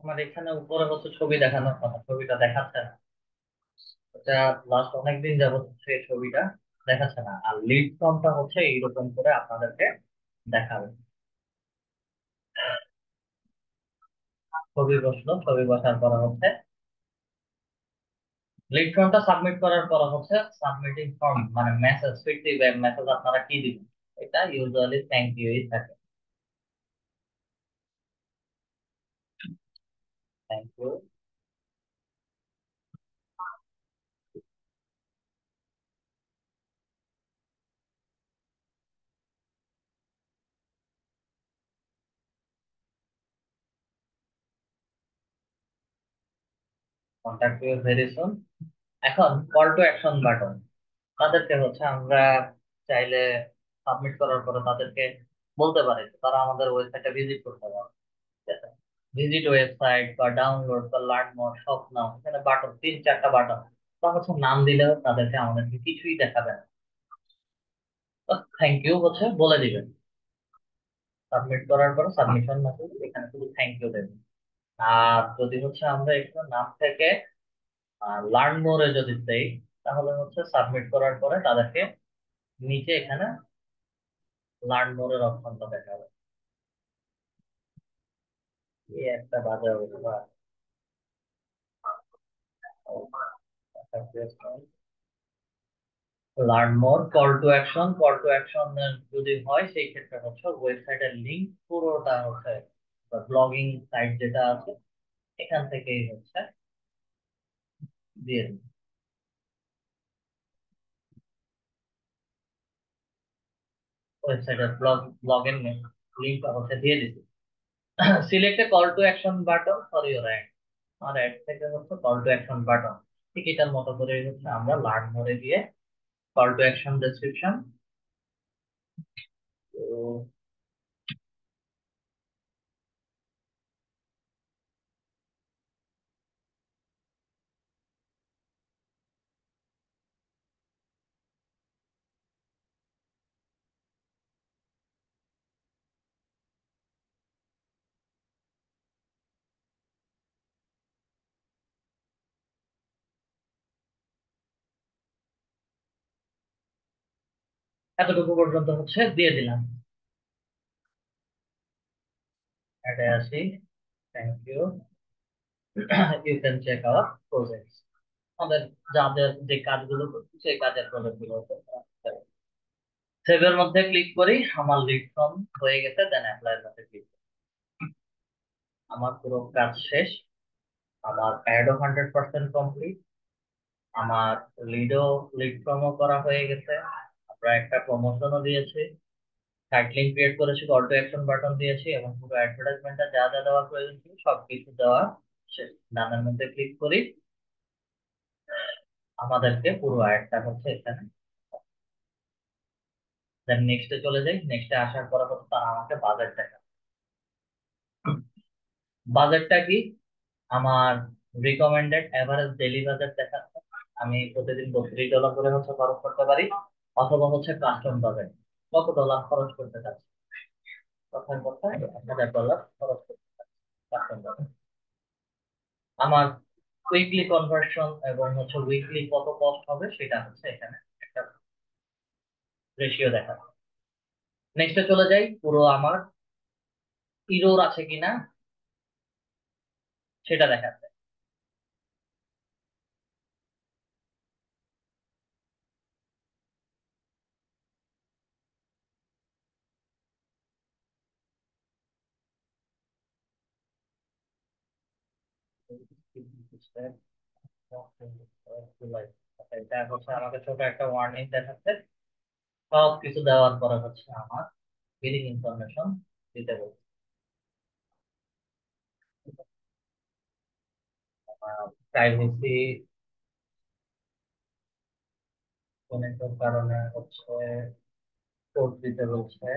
আমার এখানে উপরে হচ্ছে ছবি দেখানোর কথা, ছবিটা দেখাচ্ছে না। এটা লাস্ট অনেকদিন যাবত হচ্ছে এই ছবিটা দেখাচ্ছে না। আর লিড ফর্মটা হচ্ছে এইরকম করে আপনাদেরকে দেখাবে। ছবি বসলো, ছবি বসার পর হচ্ছে লিড ফর্মটা সাবমিট করার পর হচ্ছে সাবমিটিং ফর্ম, মানে মেসেজ, ফিডব্যাক মেসেজ আপনারা কি দিবেন। এটা ইউজুয়ালি থ্যাংক ইউ থাকে। Thank you, contact you very soon. এখন কল টু অ্যাকশন বাটন, তাদেরকে হচ্ছে আমরা চাইলে সাবমিট করার পরে তাদেরকে বলতে পারি যে তারা আমাদের ওয়েবসাইটে ভিজিট করতে পারে। ঠিক আছে, ভিজিট ওয়েবসাইট বা ডাউনলোড বা লার্ন মোর, সব নাম এখানে বাটন, 3-4টা বাটন। তা হচ্ছে নাম দিলেও তাদেরকে আমাদেরকে কিছুই দেখাবে না, থ্যাংক ইউ হচ্ছে বলে দিবেন। সাবমিট করার পর সাবমিশন মেসেজ এখানে শুধু থ্যাংক ইউ দেবেন। আর যদি হচ্ছে আমরা এখানে নাম থেকে লার্ন মোরে যদি দেই, তাহলে হচ্ছে সাবমিট করার পরে তাদেরকে নিচে এখানে লার্ন মোরের অপশনটা দেখাবে। এই একটা বাজে অবস্থা। Learn more, call to action, call to action যদি হয় সেই ক্ষেত্রে হচ্ছে ওয়েবসাইটের লিঙ্ক পুরোটা হচ্ছে ব্লগিং সাইট যেটা আছে এখান থেকেই হচ্ছে দিয়ে দিন। ওয়েবসাইটের ব্লগের লিঙ্কটা হচ্ছে দিয়ে দিচ্ছি। Select a call to action button for your ad. আর অ্যাড থেকে হচ্ছে কল টু অ্যাকশন বাটন, ঠিক এটার মতো করে হচ্ছে আমরা লার্ন মোরে গিয়ে কল টু অ্যাকশন ডেসক্রিপশন। তো এতটুকু পর্যন্ত হচ্ছে দিয়ে দিলাম। অ্যাডে আসি, thank you, you can check our projects. আমাদের যাদের যে কাজগুলো করছি সেই কাজের প্রজেক্ট গুলো সেভের মধ্যে ক্লিক করি, আমার লিড ফর্ম হয়ে গেছে, দেন অ্যাপ্লাই এর মধ্যে ক্লিক করি। আমার পুরো কাজ শেষ, আমার অ্যাডও 100% কমপ্লিট, আমার লিডও, লিড ফর্মও করা হয়ে গেছে, আমরা একটা প্রমোশনও দিয়েছি, সাইট লিঙ্ক ক্রিয়েট করেছি, কল টু অ্যাকশন বাটন দিয়েছি, এবং পুরো অ্যাডভার্টাইজমেন্টটা যা যা দেওয়ার প্রয়োজন ছিল সবকিছু দেওয়া শেষ। ডানের মধ্যে ক্লিক করি, আমাদেরকে পুরো অ্যাডটা হচ্ছে এখানে। দেন নেক্সটে চলে যাই, নেক্সটে আসার পরে হচ্ছে তারা আমাকে বাজেট দেখা। বাজেটটা কি, আমার রিকমেন্ডেড এভারেজ ডেইলি বাজেট দেখাচ্ছে। আমি প্রতিদিন $32 করে হচ্ছে খরচ করতে পারি, অথবা হচ্ছে কাস্টম বাজেট, কত ডলার খরচ করতে চাচ্ছি। কথার কথায় $1000 খরচ করতে চাচ্ছি কাস্টম বাজেট। আমার উইকলি কনভার্সন এবং হচ্ছে উইকলি কত কস্ট হবে সেটা হচ্ছে এখানে একটা রেশিও দেখাচ্ছে। নেক্সটে চলে যাই, পুরো আমার ইরোর আছে কিনা সেটা দেখাচ্ছে। আচ্ছা, এটা হচ্ছে আমাকে ছোট একটা ওয়ার্নিং দেখাচ্ছে। সব কিছু দেওয়ার পরে হচ্ছে আমার বিলিং ইনফরমেশন দিতে বলছে। প্রাইভেসি কনেক্টের কারণে হচ্ছে কোড দিতে বলছে।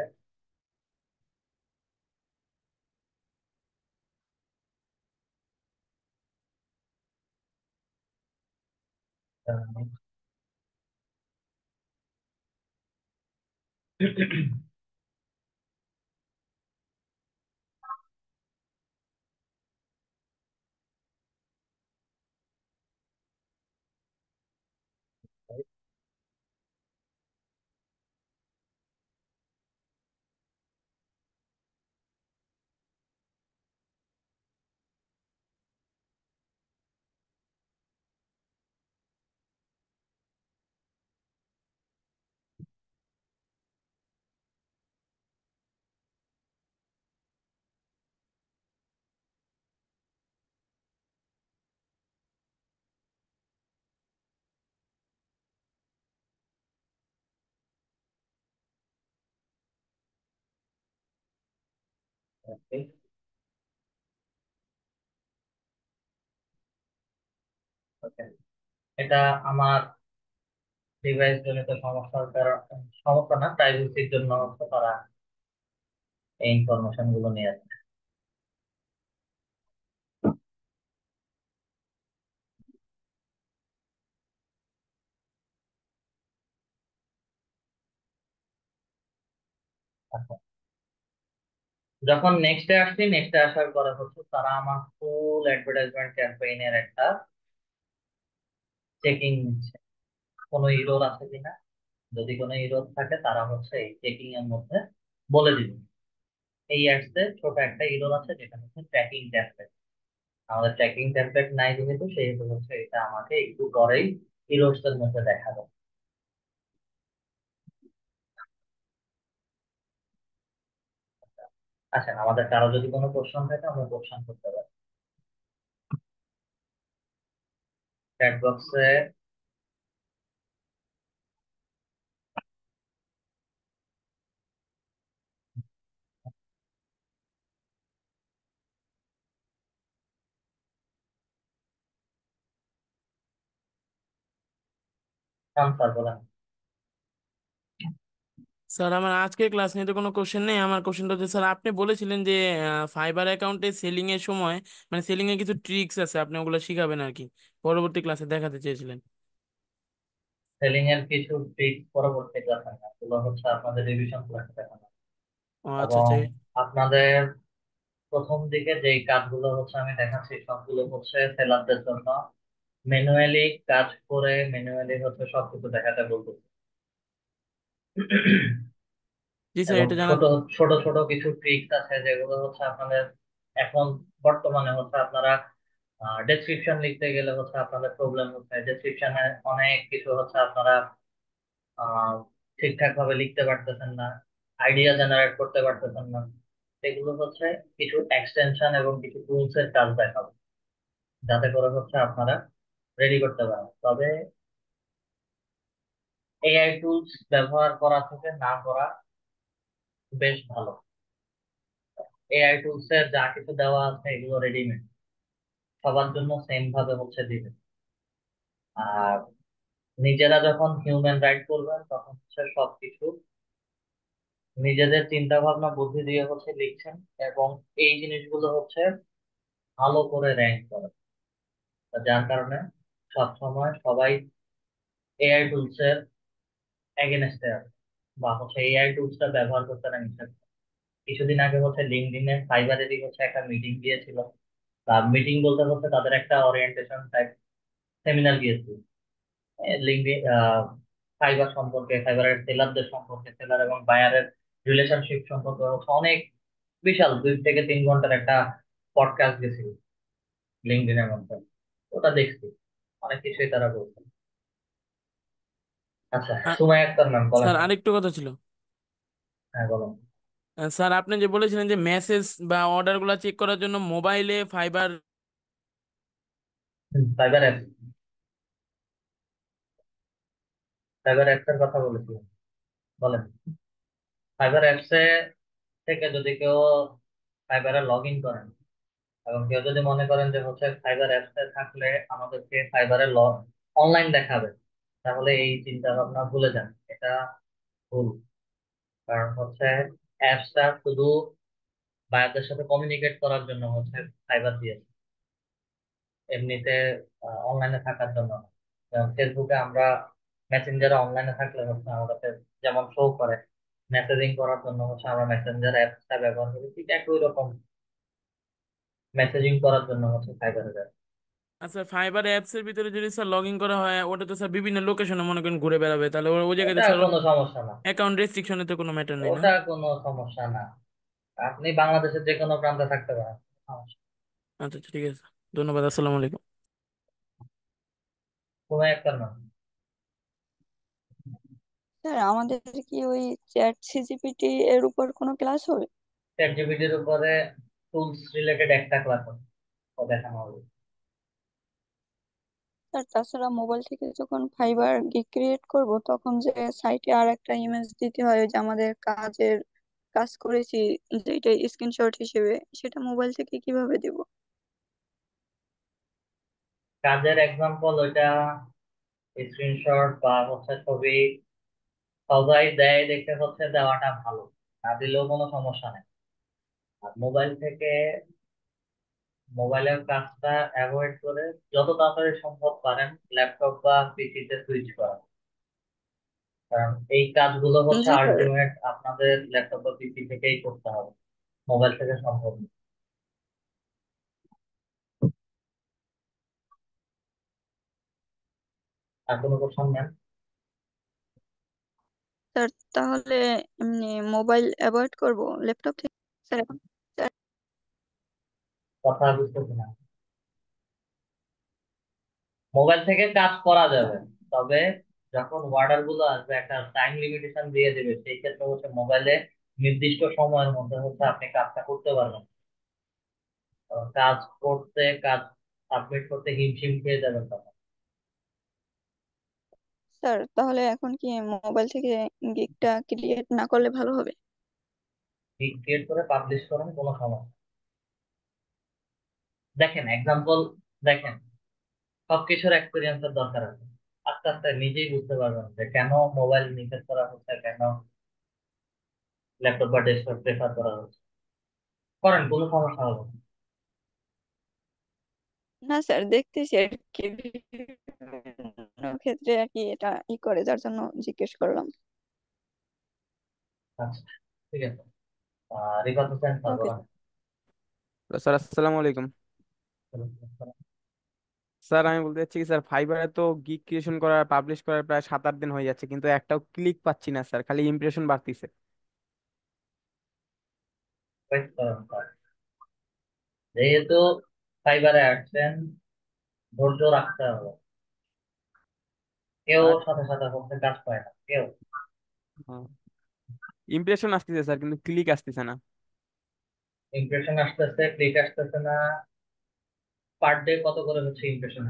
ওকে। ওকে। এটা আমার ডিভাইস জনিত সমস্যার কারণ, সমস্যা না, প্রাইভেসির জন্য হচ্ছে তারা এই ইনফরমেশন গুলো নিয়ে আসে। আচ্ছা, যখন নেক্সটে আসছি, নেক্সটে আসার পরে হচ্ছে তারা আমার ফুল অ্যাডভার্টাইজমেন্ট ক্যাম্পেইনের একটা চেকিং নিচ্ছে, কোনো ইরোর আছে কিনা। যদি কোনো ইরোর থাকে তারা হচ্ছে এই চেকিং এর মধ্যে বলে দিবে এই অ্যাডসে ছোট একটা ইরোর আছে, যেটা হচ্ছে ট্র্যাকিং টেমপ্লেট। আমাদের ট্র্যাকিং টেমপ্লেট নাই যেহেতু, সেহেতু হচ্ছে এটা আমাকে একটু পরেই ইরোর্স এর মধ্যে দেখাবে। আচ্ছা, আমাদের কারো যদি কোনো কোশ্চেন থাকে আমরা কোশ্চেন করতে পারি চ্যাট বক্সে। স্যার বলেন। স্যার আমার আজকের ক্লাস নিয়ে তো কোনো কোশ্চেন নেই। আমার কোশ্চেনটা হচ্ছে, স্যার আপনি বলেছিলেন যে ফাইবার অ্যাকাউন্টে সেলিং এর সময় মানে সেলিং এর কিছু ট্রিক্স আছে, আপনি ওগুলো শিখাবেন আর কি, পরবর্তী ক্লাসে দেখাতে চেয়েছিলেন। সেলিং এর কিছু ট্রিক পরবর্তী ক্লাসে না, এগুলো হচ্ছে আপনাদের রিভিশন ক্লাসে দেখানো। ও আচ্ছা এবং আচ্ছা। আপনাদের প্রথম দিকে যেই কাজগুলো হচ্ছে আমি দেখাচ্ছি, সবগুলো হচ্ছে সেলারদের জন্য ম্যানুয়ালি কাজ করে ম্যানুয়ালি হচ্ছে সবকিছু দেখাতে বলতেছি। জি স্যার, এবং এটা জানা। ছোট ছোট ছোট কিছু ট্রিক্স আছে যেগুলো হচ্ছে আপনাদের এখন বর্তমানে হচ্ছে আপনারা ডেসক্রিপশন লিখতে গেলে হচ্ছে আপনাদের প্রবলেম হচ্ছে, ডেসক্রিপশনে অনেক কিছু হচ্ছে আপনারা ঠিকঠাক ভাবে লিখতে পারতেছেন না, আইডিয়া জেনারেট করতে পারতেছেন না। সেগুলো হচ্ছে কিছু এক্সটেনশন এবং কিছু টুলস এর কাজ দেখাবো, যাতে করে হচ্ছে আপনারা রেডি করতে পারেন। তবে এআই টুলস ব্যবহার করা থেকে না করা বেশ ভালো। এআই টুলস এর যা কিছু দেওয়া আছে এগুলো রেডিমেড, সবার জন্য সেম ভাবে হচ্ছে দিবে। আর নিজেরা যখন হিউম্যান রাইট করবেন তখন হচ্ছে সবকিছু নিজেদের চিন্তা ভাবনা বুদ্ধি দিয়ে হচ্ছে লিখছেন, এবং এই জিনিসগুলো হচ্ছে ভালো করে র্যাঙ্ক করে। তো যার কারণে সবসময় সবাই এআই টুলস এর এগেনস্টে আছে, বা হচ্ছে এআই টুলসটা ব্যবহার করতে না নিষেধ করে। কিছুদিন আগে হচ্ছে লিঙ্কডইনে ফাইবারেরই হচ্ছে একটা মিটিং দিয়েছিল। মিটিং বলতে হচ্ছে তাদের একটা ওরিয়েন্টেশন টাইপ সেমিনার দিয়েছিল লিঙ্কডইন, ফাইবার সম্পর্কে, ফাইবারের সেলারদের সম্পর্কে, সেলার এবং বায়ারের রিলেশনশিপ সম্পর্কে হচ্ছে অনেক বিশাল 2 থেকে 3 ঘন্টার একটা পডকাস্ট গেছিল লিঙ্কডইনের মধ্যে। ওটা দেখছি, অনেক কিছুই তারা বলছে। আচ্ছা, আ- সুমাইয়া আক্তার ম্যাম বলেন। স্যার আরেকটু কথা ছিল। হ্যাঁ বলেন। স্যার আপনি যে বলেছিলেন যে মেসেজ বা অর্ডার গুলা চেক করার জন্য মোবাইলে fibre. Fibre app, fibre apps এর কথা বলেছিলাম, বলেন। ফাইবার অ্যাপস এ থেকে যদি কেউ ফাইবারে লগ ইন করেন, এবং কেউ যদি মনে করেন যে হচ্ছে ফাইবার অ্যাপস এ থাকলে আমাদেরকে ফাইবারে লগ অনলাইন দেখাবে, তাহলে এই চিন্তা ভাবনা ভুলে যান, এটা ভুল। কারণ হচ্ছে অ্যাপসটা শুধু বায়ারদের সাথে কমিউনিকেট করার জন্য হচ্ছে ফাইবার দিয়েছে, এমনিতে অনলাইনে থাকার জন্য না। যেমন ফেসবুকে আমরা মেসেঞ্জারে অনলাইনে থাকলে হচ্ছে আমাদের যেমন শো করে মেসেজিং করার জন্য হচ্ছে আমরা মেসেঞ্জার অ্যাপসটা ব্যবহার করি, ঠিক একই রকম মেসেজিং করার জন্য হচ্ছে ফাইবারে যায়। আচ্ছা, ফাইবার অ্যাপস এর ভিতরে যদি স্যার লগ ইন করা হয়, ওটা তো স্যার বিভিন্ন লোকেশনে মনে করেন ঘুরে বেড়াবে, তাহলে ওই জায়গাতে ওটা স্যার কোনো সমস্যা না, অ্যাকাউন্ট রেস্ট্রিকশনে তো কোনো ম্যাটার নেই না? ওটা কোনো সমস্যা না, আপনি বাংলাদেশের যে কোনো প্রান্তে থাকতে পারেন, সমস্যা আচ্ছা আচ্ছা, ঠিক আছে। ধন্যবাদ, আসসালামু আলাইকুম। কোনো একটা না। স্যার আমাদের কি ওই চ্যাট সিজিপিটি এর উপর কোনো ক্লাস হবে? চ্যাট জিপিটির উপরে টুলস রিলেটেড একটা ক্লাস দেখানো হবে। স্যার তাছাড়া মোবাইল থেকে যখন ফাইবার ক্রিয়েট করব তখন যে সাইটে আর একটা ইমেজ দিতে হয়, ওই যে আমাদের কাজের কাজ করেছি, যেটা স্ক্রিনশট হিসেবে, সেটা মোবাইল থেকে কিভাবে দিব? কাজের এক্সাম্পল ওইটা স্ক্রিনশট বা হচ্ছে ছবি সবাই দেয় দেখে হচ্ছে দেওয়াটা ভালো, না দিলেও কোনো সমস্যা নেই। আর মোবাইল থেকে মোবাইলের কাজটা অ্যাভয়েড করে যত তাড়াতাড়ি সম্ভব পারেন ল্যাপটপ বা পিসিতে সুইচ করা, কারণ এই কাজগুলো হচ্ছে জি স্যার। আলটিমেট আপনাদের ল্যাপটপ বা পিসি থেকেই করতে হবে, মোবাইল থেকে সম্ভব না। আর কোনো কোশ্চেন নেন? স্যার তাহলে এমনি মোবাইল অ্যাভয়েড করব ল্যাপটপ থেকে? স্যার এখন স্যার, কথা বুঝতেছি না। মোবাইল থেকে কাজ করা যাবে, তবে যখন অর্ডার গুলো আসবে একটা টাইম লিমিটেশন দিয়ে দেবে, সেই ক্ষেত্রে হচ্ছে মোবাইলে নির্দিষ্ট সময়ের মধ্যে হচ্ছে আপনি কাজটা করতে পারবেন। কাজ করতে, কাজ সাবমিট করতে হিমশিম খেয়ে যাবেন তখন। স্যার তাহলে এখন কি মোবাইল থেকে গিগটা ক্রিয়েট না করলে ভালো হবে? ক্রিয়েট করে পাবলিশ করেন, কোনো সমস্যা। দেখেন এক্সাম্পল, দেখেন সবকিছুর এক্সপিরিয়েন্সের দরকার আছে। আস্তে আস্তে নিজেই বুঝতে পারবেন যে কেন মোবাইল নিষেধ করা হচ্ছে, কেন ল্যাপটপ বা ডেস্কটপ প্রেফার করা হচ্ছে। করেন, কোনো সমস্যা হবে না। না স্যার, দেখতেছি আর কি বিভিন্ন ক্ষেত্রে আর কি এটা করে, যার জন্য জিজ্ঞেস করলাম। আচ্ছা, ঠিক আছে। Rifat Hossain sir okay. বলেন। স্যার আসসালামু আলাইকুম। স্যার আমি বলতে চাচ্ছি কি স্যার, ফাইবারে তো গিগ ক্রিয়েশন করার পাবলিশ করার প্রায় 7-8 দিন হয়ে যাচ্ছে, কিন্তু একটাও ক্লিক পাচ্ছি না স্যার, খালি ইমপ্রেশন বাড়তিছে। Wait করুন, স্যার। যেহেতু ফাইবারে আসছেন, ধৈর্য রাখতে হবে। কেউ আর সাথে সাথে হচ্ছে কাজ পায় না কেউ। ইমপ্রেশন আসতেছে স্যার, কিন্তু ক্লিক আসতেছে না। ইমপ্রেশন আসতেছে, ক্লিক আসতেছে না। পার ডে কত করে হচ্ছে ইমপ্রেশন?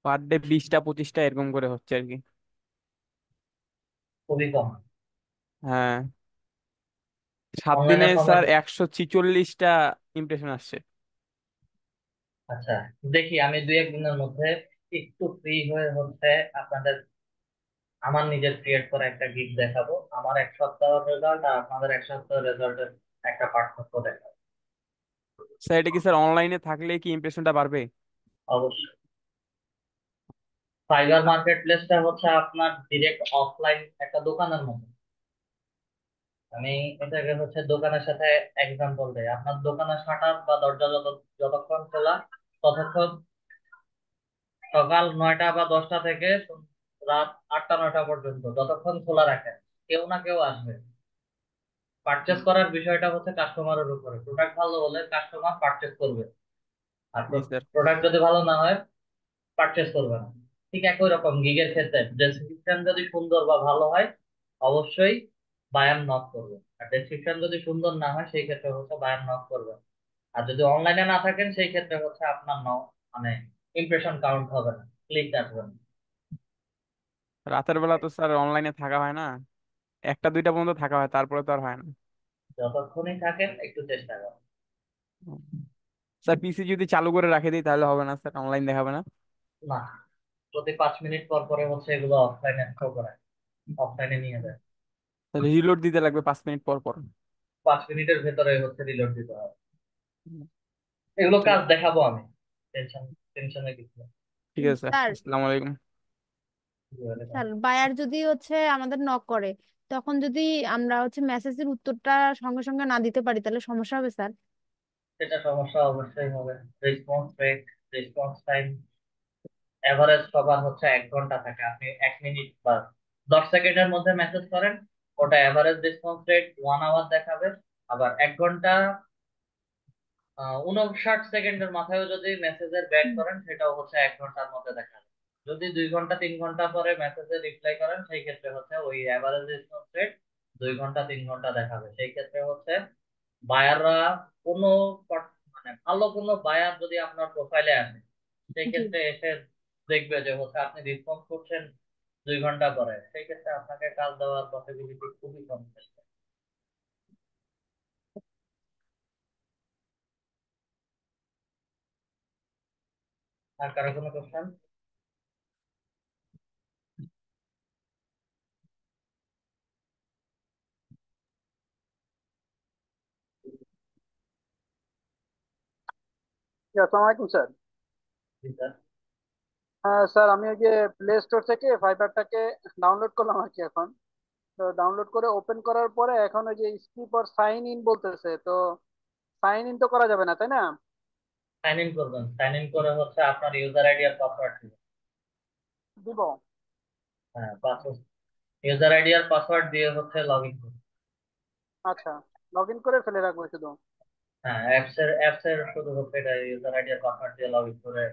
পার ডে 20টা 25টা এরকম করে হচ্ছে আর কি। খুবই কম। হ্যাঁ, 7 দিনে অনলাইনে স্যার ফরম্যাট। 146টা ইমপ্রেশন আসছে। আচ্ছা, দেখি আমি 2-1 দিনের মধ্যে একটু ফ্রি হয়ে হচ্ছে আপনাদের আমার নিজের ক্রিয়েট করা একটা গিগ দেখাবো। আমার 1 সপ্তাহের রেজাল্ট আর আপনাদের 1 সপ্তাহের রেজাল্টের একটা পার্থক্য দেখাবো। স্যার এটা কি স্যার অনলাইনে থাকলে কি ইমপ্রেশনটা বাড়বে? অবশ্যই। ফাইবার মার্কেট প্লেসটা হচ্ছে আপনার ডিরেক্ট অফলাইন একটা দোকানের মতো। আমি এটাকে হচ্ছে দোকানের সাথে এক্সাম্পল দেই। আপনার দোকানের শাটার বা দরজা যতক্ষণ খোলা, ততক্ষণ সকাল 9টা বা 10টা থেকে রাত 8টা 9টা পর্যন্ত যতক্ষণ খোলা রাখেন, কেউ না কেউ আসবে। পারচেস করার বিষয়টা হচ্ছে কাস্টমারের উপরে। প্রোডাক্ট ভালো হলে কাস্টমার পারচেস করবে, আর জি স্যার। প্রোডাক্ট যদি ভালো না হয় পারচেস করবে না। ঠিক একই রকম গিগের ক্ষেত্রে ডেসক্রিপশন যদি সুন্দর বা ভালো হয়, অবশ্যই বায়ার নক করবে। আর ডেসক্রিপশন যদি সুন্দর না হয়, সেই ক্ষেত্রে হচ্ছে বায়ার নক করবে। আর যদি অনলাইনে না থাকেন, সেই ক্ষেত্রে হচ্ছে আপনার মানে ইমপ্রেশন কাউন্ট হবে না, ক্লিক আসবে না। রাতের বেলা তো স্যার অনলাইনে থাকা হয় না, 1টা 2টা পর্যন্ত থাকা হয়, তারপরে তো আর হয় না। যতক্ষণই থাকেন একটু চেষ্টা করুন। স্যার পিসি যদি চালু করে রাখে দিই তাহলে হবে না স্যার, অনলাইন দেখাবে না? না, প্রতি 5 মিনিট পর পরে হচ্ছে এগুলো অফলাইনে শো করায়, অফলাইনে নিয়ে যায়। রিলোড দিতে লাগবে 5 মিনিট পর পর? 5 মিনিটের ভেতরে হচ্ছে রিলোড দিতে হবে। এগুলো ঠিক কাজ আছে। দেখাবো আমি। টেনশন টেনশনের কিছু নেই। ঠিক আছে স্যার, স্যার, আসসালামু আলাইকুম। স্যার বায়ার যদি হচ্ছে আমাদের নক করে, তখন যদি আমরা হচ্ছে মেসেজের উত্তরটা সঙ্গে সঙ্গে না দিতে পারি, তাহলে সমস্যা হবে স্যার? সেটা সমস্যা অবশ্যই হবে। Response rate, response time average সবার হচ্ছে 1 ঘন্টা থাকে। আপনি 1 মিনিট বা 10 সেকেন্ডের মধ্যে মেসেজ করেন, ওটা এভারেজ রেসপন্স রেট 1 আওয়ার দেখাবে। আবার 1 ঘন্টা 59 সেকেন্ডের মাথায় যদি মেসেজের ব্যাক করেন, সেটাও হচ্ছে 1 ঘন্টার মধ্যে দেখাবে। যদি 2 ঘন্টা 3 ঘন্টা পরে মেসেজে রিপ্লাই করেন, সেই ক্ষেত্রে হচ্ছে ওই এভারেজ রেসপন্স রেট 2 ঘন্টা 3 ঘন্টা দেখাবে। সেই ক্ষেত্রে হচ্ছে বায়াররা কোনো মানে ভালো কোনো বায়ার যদি আপনার প্রোফাইলে আসে, সেই জি। ক্ষেত্রে এসে দেখবে যে হচ্ছে আপনি রেসপন্স করছেন 2 ঘন্টা পরে, সেই ক্ষেত্রে আপনাকে কাজ দেওয়ার পসিবিলিটি খুবই কম থাকবে। আর কারো কোনো কোশ্চেন? জি, আসসালামু আলাইকুম স্যার। জি স্যার। হ্যাঁ স্যার, আমি ওই যে প্লে স্টোর থেকে ফাইবারটাকে ডাউনলোড করলাম আর কি এখন। তো ডাউনলোড করে ওপেন করার পরে এখন ওই যে স্কিপ অর সাইন ইন বলতেছে, তো সাইন ইন তো করা যাবে না, তাই না? সাইন ইন করবেন, সাইন ইন করে হচ্ছে আপনার ইউজার আইডি আর পাসওয়ার্ড দিবেন। দিব। হ্যাঁ, পাসওয়ার্ড, ইউজার আইডি আর পাসওয়ার্ড দিয়ে হচ্ছে লগ ইন করবেন। আচ্ছা, লগ ইন করে ফেলে রাখবো শুধু। হ্যাঁ, অ্যাপস এর শুধু হচ্ছে এটা ইউজার আইডি আর পাসওয়ার্ড দিয়ে লগ ইন করে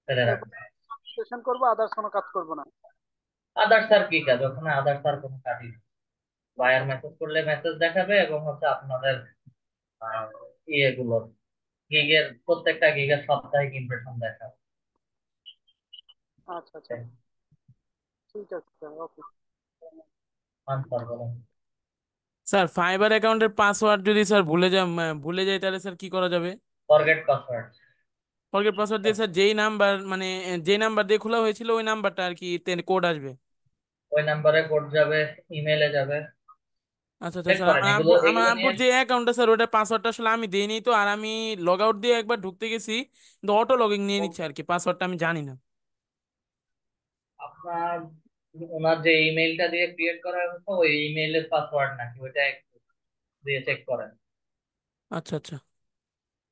ফেলে এরপর রাখবেন। সেশন করবো, আদার্স কোনো কাজ করবো না। আদার্স আর কি কাজ, ওখানে আদার্স আর কোনো কাজই নেই। বায়ার মেসেজ করলে মেসেজ দেখাবে এবং হচ্ছে আপনাদের আহ, ইয়েগুলো গিগের প্রত্যেকটা গিগের সাপ্তাহিক ইমপ্রেশন দেখাবে। আচ্ছা আচ্ছা, ঠিক আছে স্যার, ওকে। আনসার বলেন। স্যার ফাইবার অ্যাকাউন্টের পাসওয়ার্ড যদি স্যার ভুলে যাই তাহলে স্যার কি করা যাবে? Forget password. ফরগেট পাসওয়ার্ড দিয়ে স্যার যেই নাম্বার মানে যেই নাম্বার দিয়ে খোলা হয়েছিল ওই নাম্বারটা আর কি কোড আসবে। ওই নাম্বারে কোড যাবে, ইমেলে যাবে। আচ্ছা আচ্ছা চেক স্যার, করেন আমার এগুলো, আব্বু আমার এগুলো নিয়ে। আব্বুর যে অ্যাকাউন্টটা স্যার ওটা পাসওয়ার্ডটা আসলে আমি দিইনি তো, আর আমি লগ আউট দিয়ে একবার ঢুকতে গেছি কিন্তু অটো লগইন নিয়ে নিচ্ছে আর কি, পাসওয়ার্ডটা আমি জানি না। আপনার ওনার যে ইমেইলটা দিয়ে ক্রিয়েট করা হয়েছে ওই ইমেইলের পাসওয়ার্ড নাকি ওইটা একটু দিয়ে চেক করেন। আচ্ছা আচ্ছা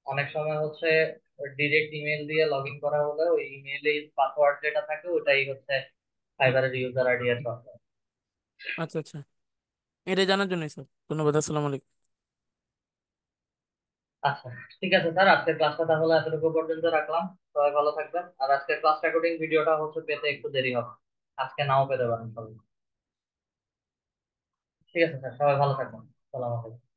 অনেক সময় হচ্ছে ডিরেক্ট ইমেল দিয়ে লগ ইন করা হলে ওই ইমেইলে পাসওয়ার্ড যেটা থাকে ওটাই হচ্ছে ফাইবারের ইউজার আইডি আর পাসওয়ার্ড। আচ্ছা আচ্ছা, এটা জানার জন্যই স্যার, ধন্যবাদ, আসসালামু আলাইকুম। আচ্ছা, ঠিক আছে স্যার, আজকের ক্লাসটা তাহলে এতটুকু পর্যন্ত রাখলাম। সবাই ভালো থাকবেন। আর আজকের ক্লাস রেকর্ডিং ভিডিওটা হচ্ছে পেতে একটু দেরি হবে, আজকে নাও পেতে পারেন সবাই। ঠিক আছে স্যার, সবাই ভালো থাকবেন। সালাম আলাইকুম।